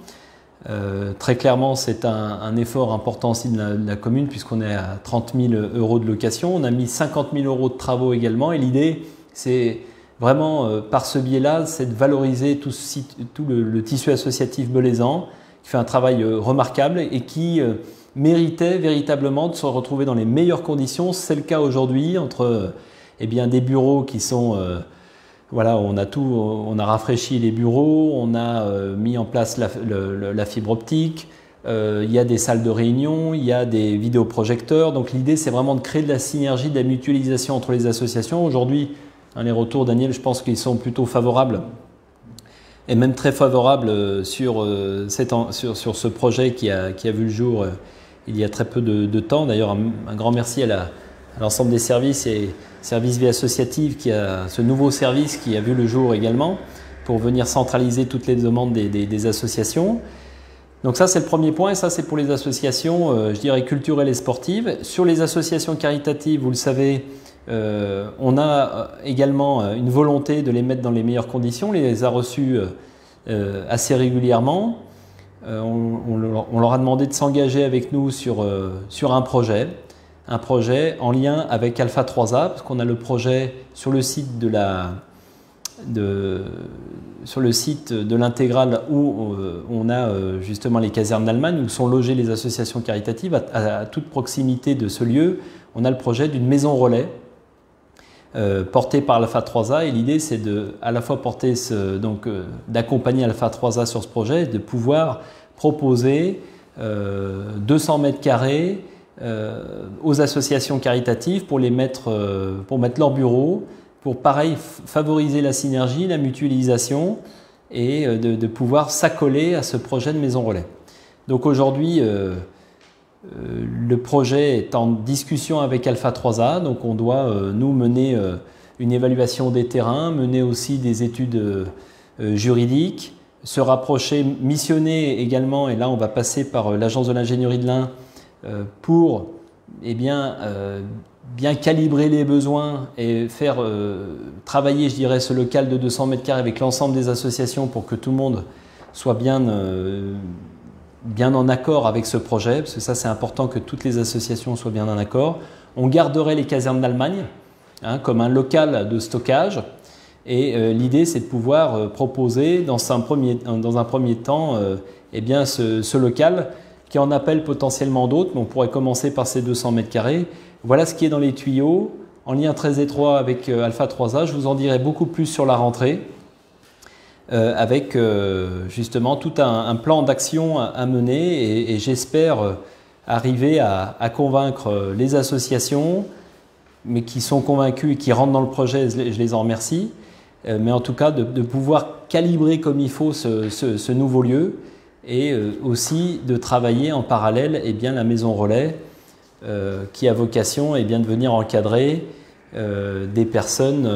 Très clairement, c'est un effort important aussi de la commune, puisqu'on est à 30 000 € de location. On a mis 50 000 € de travaux également, et l'idée, c'est vraiment par ce biais-là, c'est de valoriser tout le tissu associatif belaysan, qui fait un travail remarquable et qui méritait véritablement de se retrouver dans les meilleures conditions. C'est le cas aujourd'hui, entre eh bien, des bureaux qui sont... voilà, on a rafraîchi les bureaux, on a mis en place la fibre optique, il y a des salles de réunion, il y a des vidéoprojecteurs. Donc l'idée, c'est vraiment de créer de la synergie, de la mutualisation entre les associations. Aujourd'hui, hein, les retours, Daniel, je pense qu'ils sont plutôt favorables, et même très favorables sur ce projet qui a vu le jour il y a très peu de temps. D'ailleurs, un grand merci à l'ensemble des services et Service Vie Associative, ce nouveau service qui a vu le jour également, pour venir centraliser toutes les demandes des associations. Donc ça, c'est le premier point, et ça, c'est pour les associations, je dirais, culturelles et sportives. Sur les associations caritatives, vous le savez, on a également une volonté de les mettre dans les meilleures conditions. On les a reçus assez régulièrement. On leur a demandé de s'engager avec nous sur un projet en lien avec Alpha 3A, parce qu'on a le projet sur le site de l'intégrale, où on a justement les casernes d'Allemagne, où sont logées les associations caritatives. À toute proximité de ce lieu, on a le projet d'une maison relais portée par Alpha 3A, et l'idée, c'est à la fois d'accompagner Alpha 3A sur ce projet, de pouvoir proposer 200 mètres carrés aux associations caritatives pour mettre leur bureau, pour pareil favoriser la synergie, la mutualisation, et de pouvoir s'accoler à ce projet de maison relais. Donc aujourd'hui, le projet est en discussion avec Alpha 3A, donc on doit nous mener une évaluation des terrains, mener aussi des études juridiques, se rapprocher, missionner également, et là on va passer par l'agence de l'ingénierie de l'Ain pour bien calibrer les besoins et faire travailler, je dirais, ce local de 200 mètres carrés avec l'ensemble des associations pour que tout le monde soit bien en accord avec ce projet, parce que ça c'est important que toutes les associations soient bien en accord. On garderait les casernes d'Allemagne comme un local de stockage, et l'idée c'est de pouvoir proposer dans un premier temps eh bien, ce local qui en appelle potentiellement d'autres, mais on pourrait commencer par ces 200 mètres carrés. Voilà ce qui est dans les tuyaux, en lien très étroit avec Alpha 3A. Je vous en dirai beaucoup plus sur la rentrée, avec justement tout un plan d'action à mener, et j'espère arriver à convaincre les associations, mais qui sont convaincus et qui rentrent dans le projet, je les en remercie, mais en tout cas de pouvoir calibrer comme il faut ce nouveau lieu, et aussi de travailler en parallèle la maison relais, qui a vocation de venir encadrer des personnes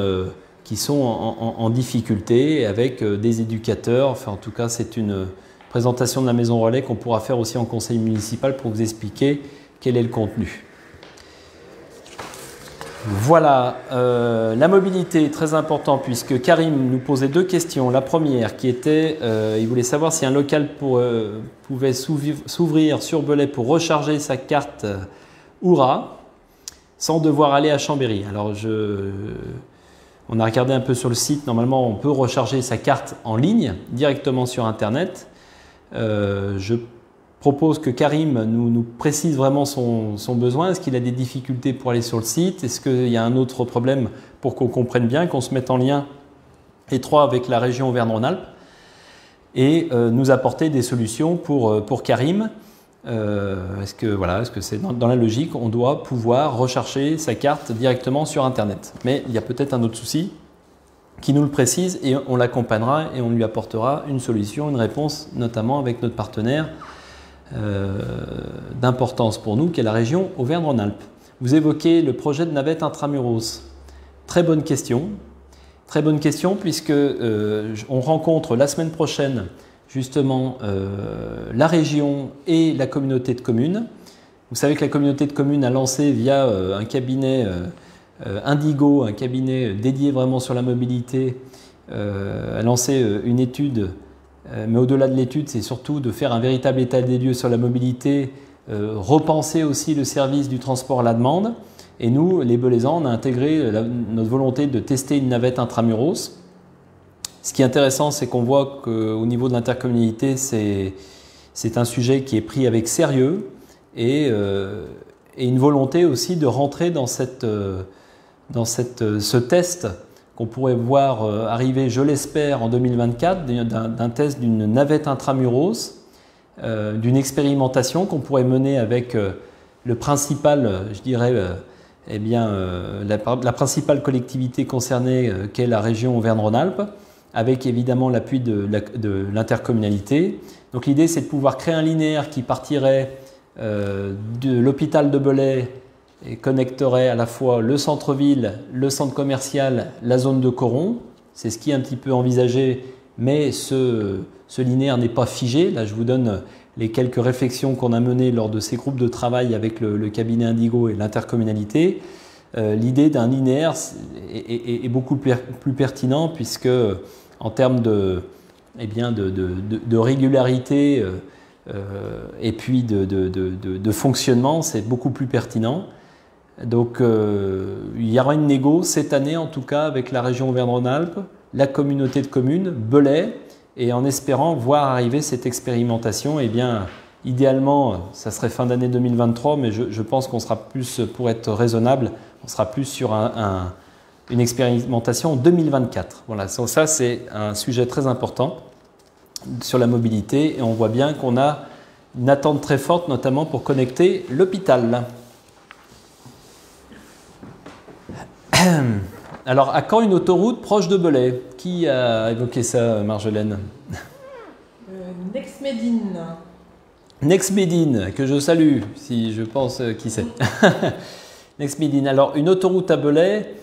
qui sont en difficulté, avec des éducateurs. Enfin, en tout cas, c'est une présentation de la maison relais qu'on pourra faire aussi en conseil municipal pour vous expliquer quel est le contenu. Voilà, la mobilité, très important, puisque Karim nous posait deux questions. La première qui était, il voulait savoir si un local pouvait s'ouvrir sur Belay pour recharger sa carte Oura sans devoir aller à Chambéry. Alors, on a regardé un peu sur le site, normalement on peut recharger sa carte en ligne, directement sur Internet. Je propose que Karim nous précise vraiment son besoin. Est-ce qu'il a des difficultés pour aller sur le site? Est-ce qu'il y a un autre problème pour qu'on comprenne bien, qu'on se mette en lien étroit avec la région Auvergne-Rhône-Alpes et nous apporter des solutions pour Karim? Est-ce que c'est dans la logique, on doit pouvoir recharger sa carte directement sur Internet? Mais il y a peut-être un autre souci qui nous le précise, et on l'accompagnera et on lui apportera une solution, une réponse, notamment avec notre partenaire d'importance pour nous, qui est la région Auvergne-Rhône-Alpes. Vous évoquez le projet de navette intramuros. Très bonne question, puisque on rencontre la semaine prochaine justement la région et la communauté de communes. Vous savez que la communauté de communes a lancé via un cabinet Indigo, un cabinet dédié vraiment sur la mobilité, a lancé une étude, mais au-delà de l'étude, c'est surtout de faire un véritable état des lieux sur la mobilité, repenser aussi le service du transport à la demande. Et nous, les Belaisans, on a intégré notre volonté de tester une navette intramuros. Ce qui est intéressant, c'est qu'on voit qu'au niveau de l'intercommunalité, c'est un sujet qui est pris avec sérieux, et une volonté aussi de rentrer dans ce test qu'on pourrait voir arriver, je l'espère, en 2024, d'un test d'une navette intramuros, d'une expérimentation qu'on pourrait mener avec le principal, je dirais, la principale collectivité concernée, qu'est la région Auvergne-Rhône-Alpes, avec évidemment l'appui de l'intercommunalité. Donc l'idée, c'est de pouvoir créer un linéaire qui partirait de l'hôpital de Belay et connecterait à la fois le centre-ville, le centre commercial, la zone de Coron. C'est ce qui est un petit peu envisagé, mais ce linéaire n'est pas figé. Là, je vous donne les quelques réflexions qu'on a menées lors de ces groupes de travail avec le cabinet Indigo et l'intercommunalité. L'idée d'un linéaire est beaucoup plus pertinent, puisque en termes de régularité et puis de fonctionnement, c'est beaucoup plus pertinent. Donc il y aura une négo cette année, en tout cas, avec la région Auvergne-Rhône-Alpes, la communauté de communes, Belay, et en espérant voir arriver cette expérimentation, idéalement, ça serait fin d'année 2023, mais je pense qu'on sera plus, pour être raisonnable, on sera plus sur une expérimentation en 2024. Voilà, ça c'est un sujet très important sur la mobilité, et on voit bien qu'on a une attente très forte, notamment pour connecter l'hôpital. Alors, à quand une autoroute proche de Belay? Qui a évoqué ça, Marjolaine? Nexmédine. Nexmédine, que je salue, si je pense qui c'est. Nexmédine. Alors, une autoroute à Belay,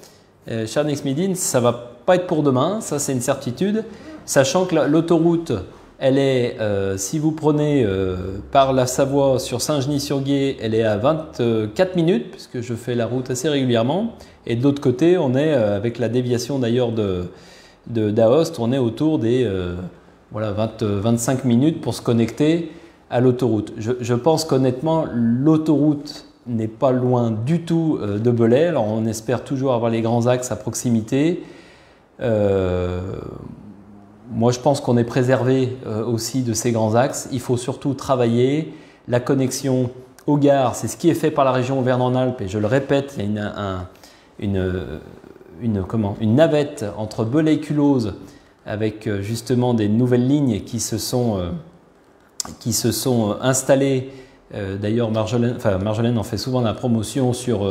cher Nexmédine, ça ne va pas être pour demain, ça c'est une certitude, sachant que l'autoroute, Elle est, si vous prenez par la Savoie sur Saint-Genis-sur-Guiers, elle est à 24 minutes, puisque je fais la route assez régulièrement. Et de l'autre côté, on est, avec la déviation d'ailleurs d'Aoste, on est autour des 25 minutes pour se connecter à l'autoroute. Je pense qu'honnêtement, l'autoroute n'est pas loin du tout de Belay. Alors on espère toujours avoir les grands axes à proximité. Moi, je pense qu'on est préservé aussi de ces grands axes. Il faut surtout travailler la connexion aux gares. C'est ce qui est fait par la région Auvergne-Rhône-Alpes. Et je le répète, il y a une navette entre Belay et Culose avec justement des nouvelles lignes qui se sont installées. D'ailleurs, Marjolaine en fait souvent la promotion sur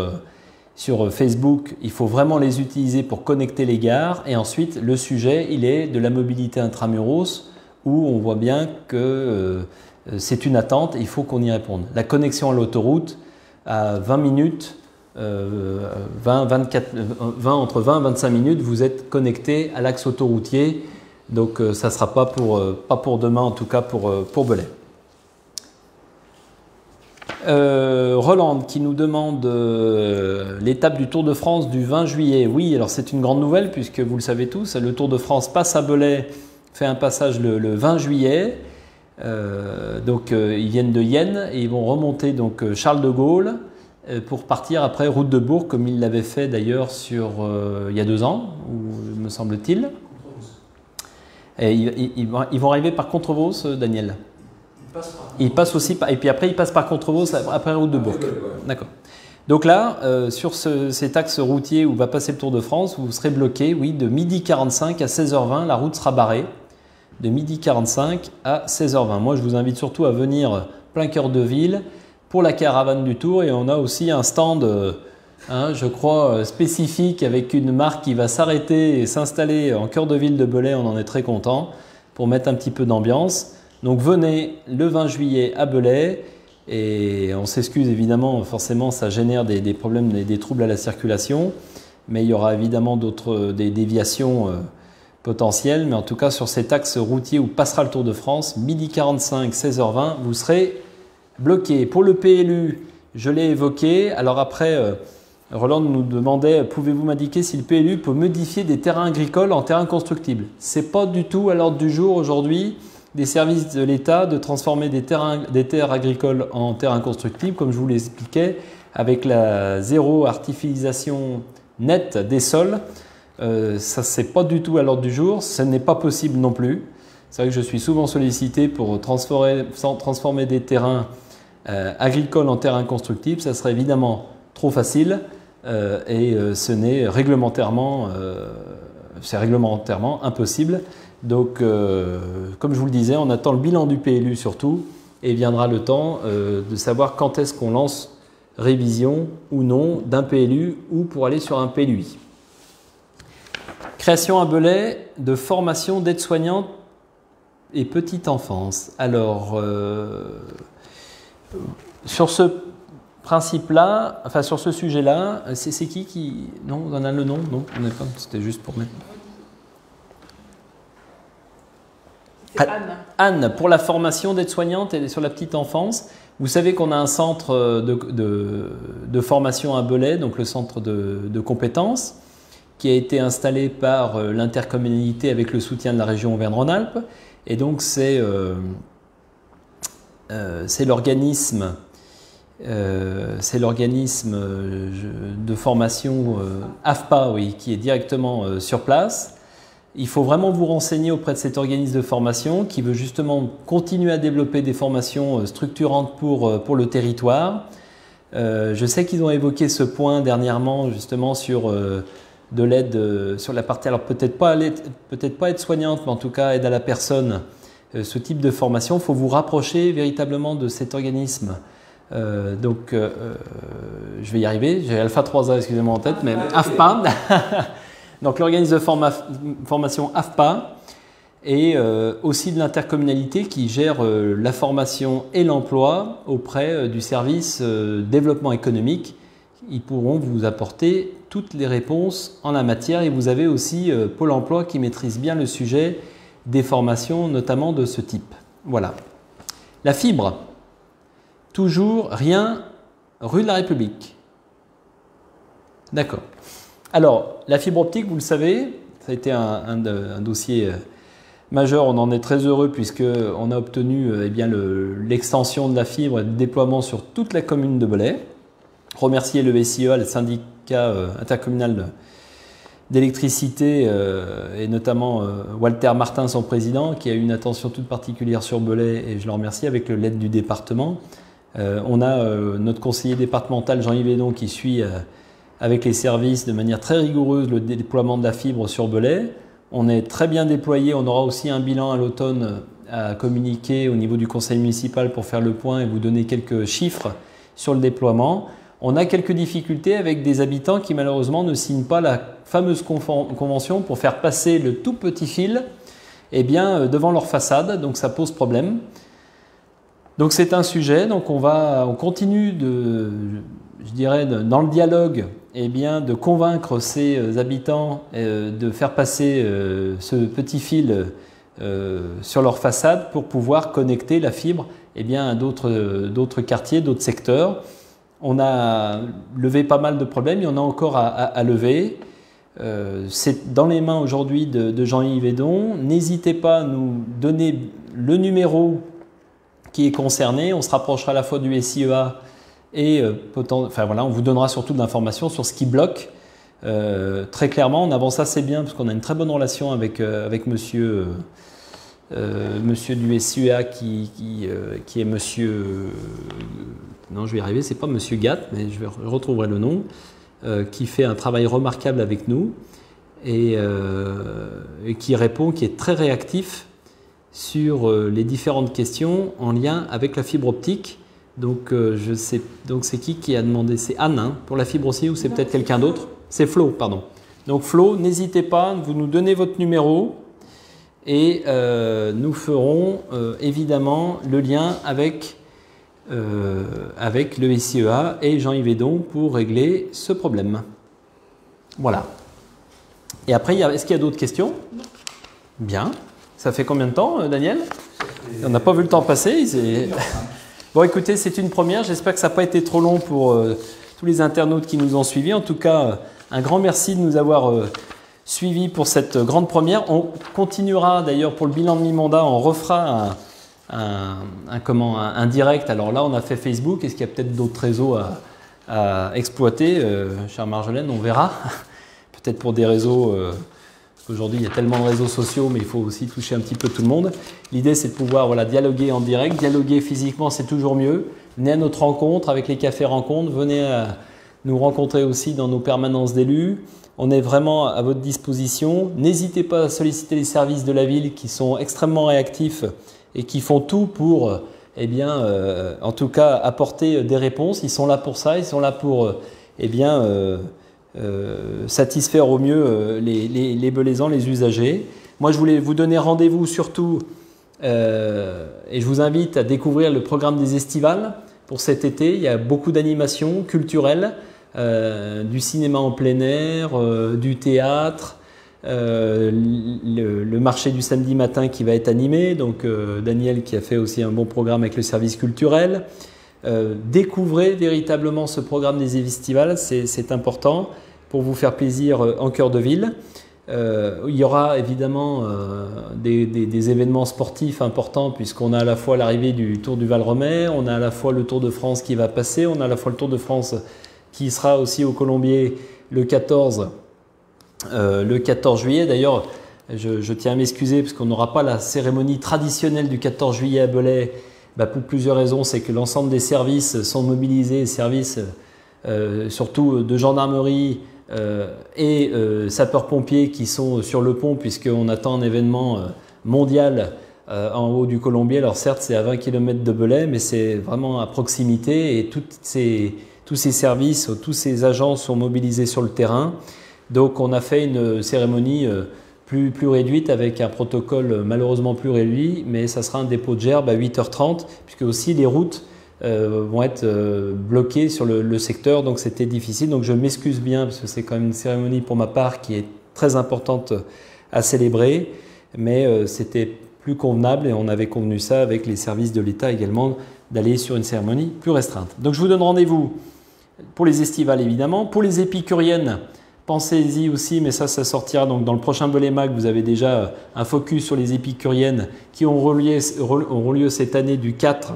Facebook. Il faut vraiment les utiliser pour connecter les gares. Et ensuite, le sujet, il est de la mobilité intramuros, où on voit bien que c'est une attente et il faut qu'on y réponde. La connexion à l'autoroute, à 20 minutes, entre 20 et 25 minutes, vous êtes connecté à l'axe autoroutier. Donc, ça ne sera pas pour demain, en tout cas pour Belay. Roland qui nous demande l'étape du Tour de France du 20 juillet. Oui, alors c'est une grande nouvelle puisque vous le savez tous, le Tour de France passe à Belay, fait un passage le 20 juillet. Ils viennent de Yenne et ils vont remonter donc Charles de Gaulle pour partir après route de Bourg comme ils l'avaient fait d'ailleurs il y a 2 ans, me semble-t-il. Et ils vont arriver par Contrevos, Daniel. Il passe aussi et puis après il passe par Contrevos après route de Bourg. D'accord. Donc là, sur cet axe routier où va passer le Tour de France, vous serez bloqué, oui, de 12h45 à 16h20, la route sera barrée. De 12h45 à 16h20. Moi, je vous invite surtout à venir plein cœur de ville pour la caravane du Tour. Et on a aussi un stand, je crois, spécifique avec une marque qui va s'arrêter et s'installer en cœur de ville de Belay. On en est très content pour mettre un petit peu d'ambiance. Donc venez le 20 juillet à Belay. Et on s'excuse évidemment, forcément, ça génère des problèmes, des troubles à la circulation. Mais il y aura évidemment des déviations potentiel, mais en tout cas sur cet axe routier où passera le Tour de France, 12h45, 16h20, vous serez bloqué. Pour le PLU, je l'ai évoqué. Alors après, Roland nous demandait, pouvez-vous m'indiquer si le PLU peut modifier des terrains agricoles en terrains constructibles? C'est pas du tout à l'ordre du jour aujourd'hui des services de l'État de transformer des terres agricoles en terrains constructibles, comme je vous l'expliquais, avec la zéro artificialisation nette des sols. Ça, c'est pas du tout à l'ordre du jour, ce n'est pas possible non plus. C'est vrai que je suis souvent sollicité pour transformer des terrains agricoles en terrains constructibles. Ça serait évidemment trop facile et c'est réglementairement impossible. Donc, comme je vous le disais, on attend le bilan du PLU surtout et viendra le temps de savoir quand est-ce qu'on lance révision ou non d'un PLU ou pour aller sur un PLUI. Création à Belay de formation d'aide-soignante et petite enfance. Alors, sur ce principe-là, enfin sur ce sujet-là, c'est qui... Non, on en a le nom? Non, on n'est pas. C'était juste pour mettre... C'est Anne. Anne, pour la formation d'aide-soignante et sur la petite enfance. Vous savez qu'on a un centre de formation à Belay, donc le centre de compétences, qui a été installé par l'intercommunalité avec le soutien de la région Auvergne-Rhône-Alpes. Et donc c'est l'organisme de formation AFPA, oui, qui est directement sur place. Il faut vraiment vous renseigner auprès de cet organisme de formation qui veut justement continuer à développer des formations structurantes pour le territoire. Je sais qu'ils ont évoqué ce point dernièrement justement sur de l'aide sur la partie, alors peut-être pas aide-soignante, mais en tout cas aide à la personne, ce type de formation. Il faut vous rapprocher véritablement de cet organisme. Je vais y arriver, j'ai Alpha 3A, excusez-moi en tête, mais AFPA. Donc l'organisme de formation AFPA et aussi de l'intercommunalité qui gère la formation et l'emploi auprès du service développement économique. Ils pourront vous apporter toutes les réponses en la matière et vous avez aussi Pôle emploi qui maîtrise bien le sujet des formations, notamment de ce type. Voilà. La fibre, toujours rien, rue de la République. D'accord. Alors, la fibre optique, vous le savez, ça a été un dossier majeur. On en est très heureux puisqu'on a obtenu l'extension de la fibre et le déploiement sur toute la commune de Belay. Remercier le SIEA, le syndicat intercommunal d'électricité et notamment Walter Martin, son président, qui a eu une attention toute particulière sur Belay et je le remercie avec l'aide du département. On a notre conseiller départemental Jean-Yves Hédon qui suit avec les services de manière très rigoureuse le déploiement de la fibre sur Belay. On est très bien déployé, on aura aussi un bilan à l'automne à communiquer au niveau du conseil municipal pour faire le point et vous donner quelques chiffres sur le déploiement. On a quelques difficultés avec des habitants qui malheureusement ne signent pas la fameuse convention pour faire passer le tout petit fil devant leur façade, donc ça pose problème. Donc c'est un sujet, donc on continue dans le dialogue de convaincre ces habitants de faire passer ce petit fil sur leur façade pour pouvoir connecter la fibre à d'autres quartiers, d'autres secteurs. On a levé pas mal de problèmes, il y en a encore à lever. C'est dans les mains aujourd'hui de Jean-Yves Hédon. N'hésitez pas à nous donner le numéro qui est concerné. On se rapprochera à la fois du SIEA et on vous donnera surtout de l'information sur ce qui bloque. Très clairement, on avance assez bien parce qu'on a une très bonne relation avec monsieur du SIEA qui est monsieur... non, je vais y arriver, c'est pas monsieur Gatt, mais je retrouverai le nom, qui fait un travail remarquable avec nous et qui répond, qui est très réactif sur les différentes questions en lien avec la fibre optique. Donc, c'est qui a demandé? C'est Anne, pour la fibre aussi, ou c'est peut-être quelqu'un d'autre? C'est Flo, pardon. Donc Flo, n'hésitez pas, vous nous donnez votre numéro et nous ferons évidemment le lien avec le SIEA et Jean-Yves Hédon pour régler ce problème. Voilà. Et après, est-ce qu'il y a d'autres questions? Bien. Ça fait combien de temps, Daniel? On n'a pas vu le temps passer. Bon, écoutez, c'est une première. J'espère que ça n'a pas été trop long pour tous les internautes qui nous ont suivis. En tout cas, un grand merci de nous avoir suivis pour cette grande première. On continuera d'ailleurs pour le bilan de mi-mandat. On refera un direct. Alors là, on a fait Facebook. Est-ce qu'il y a peut-être d'autres réseaux à exploiter? Chère Marjolaine, on verra. Peut-être pour des réseaux... Aujourd'hui, il y a tellement de réseaux sociaux, mais il faut aussi toucher un petit peu tout le monde. L'idée, c'est de pouvoir dialoguer en direct. Dialoguer physiquement, c'est toujours mieux. Venez à notre rencontre avec les cafés rencontres. Venez nous rencontrer aussi dans nos permanences d'élus. On est vraiment à votre disposition. N'hésitez pas à solliciter les services de la ville qui sont extrêmement réactifs et qui font tout pour, en tout cas, apporter des réponses. Ils sont là pour ça. Ils sont là pour, satisfaire au mieux les Belaisans, les usagers. Moi, je voulais vous donner rendez-vous surtout, et je vous invite à découvrir le programme des estivales pour cet été. Il y a beaucoup d'animations culturelles, du cinéma en plein air, du théâtre, le marché du samedi matin qui va être animé, donc Daniel qui a fait aussi un bon programme avec le service culturel. Découvrez véritablement ce programme des estivales, c'est important pour vous faire plaisir en cœur de ville. Il y aura évidemment des événements sportifs importants puisqu'on a à la fois l'arrivée du Tour du Val-Romer, on a à la fois le Tour de France qui va passer, on a à la fois le Tour de France qui sera aussi au Colombier le 14 juillet. D'ailleurs, je tiens à m'excuser parce qu'on n'aura pas la cérémonie traditionnelle du 14 juillet à Belay. Pour plusieurs raisons, c'est que l'ensemble des services sont mobilisés, services surtout de gendarmerie et sapeurs-pompiers qui sont sur le pont puisqu'on attend un événement mondial en haut du Colombier. Alors certes, c'est à 20 km de Belay, mais c'est vraiment à proximité et tous ces services, tous ces agents sont mobilisés sur le terrain. Donc on a fait une cérémonie plus réduite avec un protocole malheureusement plus réduit, mais ça sera un dépôt de gerbe à 8h30 puisque aussi les routes vont être bloquées sur le secteur, donc c'était difficile. Donc je m'excuse bien parce que c'est quand même une cérémonie pour ma part qui est très importante à célébrer. mais c'était plus convenable et on avait convenu ça avec les services de l'État également, d'aller sur une cérémonie plus restreinte. Donc je vous donne rendez-vous pour les estivales évidemment. Pour les épicuriennes, pensez-y aussi, mais ça sortira donc dans le prochain Bolémac. Vous avez déjà un focus sur les épicuriennes qui auront lieu cette année du 4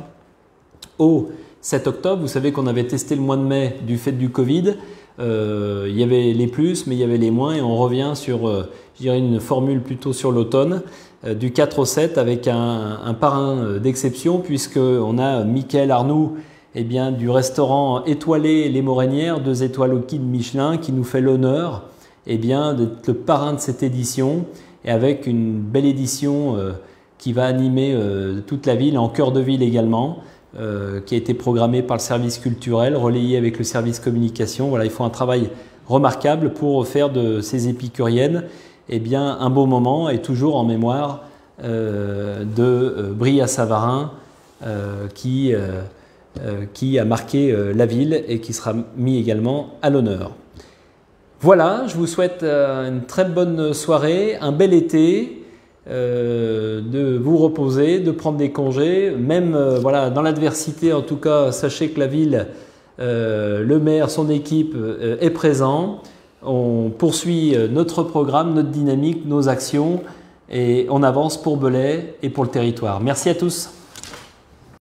au 7 octobre. Vous savez qu'on avait testé le mois de mai du fait du Covid. Il y avait les plus, mais il y avait les moins, et on revient sur je dirais une formule plutôt sur l'automne, du 4 au 7 avec un parrain d'exception, puisqu'on a Mickaël Arnoux du restaurant étoilé Les Morinières, 2 étoiles au guide Michelin, qui nous fait l'honneur d'être le parrain de cette édition, et avec une belle édition qui va animer toute la ville, en cœur de ville également, qui a été programmée par le service culturel, relayé avec le service communication. Voilà, il faut un travail remarquable pour faire de ces épicuriennes un beau moment, et toujours en mémoire de Brillat-Savarin qui a marqué la ville et qui sera mis également à l'honneur. Voilà, je vous souhaite une très bonne soirée, un bel été, de vous reposer, de prendre des congés, même voilà, dans l'adversité. En tout cas, sachez que la ville, le maire, son équipe est présent. On poursuit notre programme, notre dynamique, nos actions, et on avance pour Belay et pour le territoire. Merci à tous.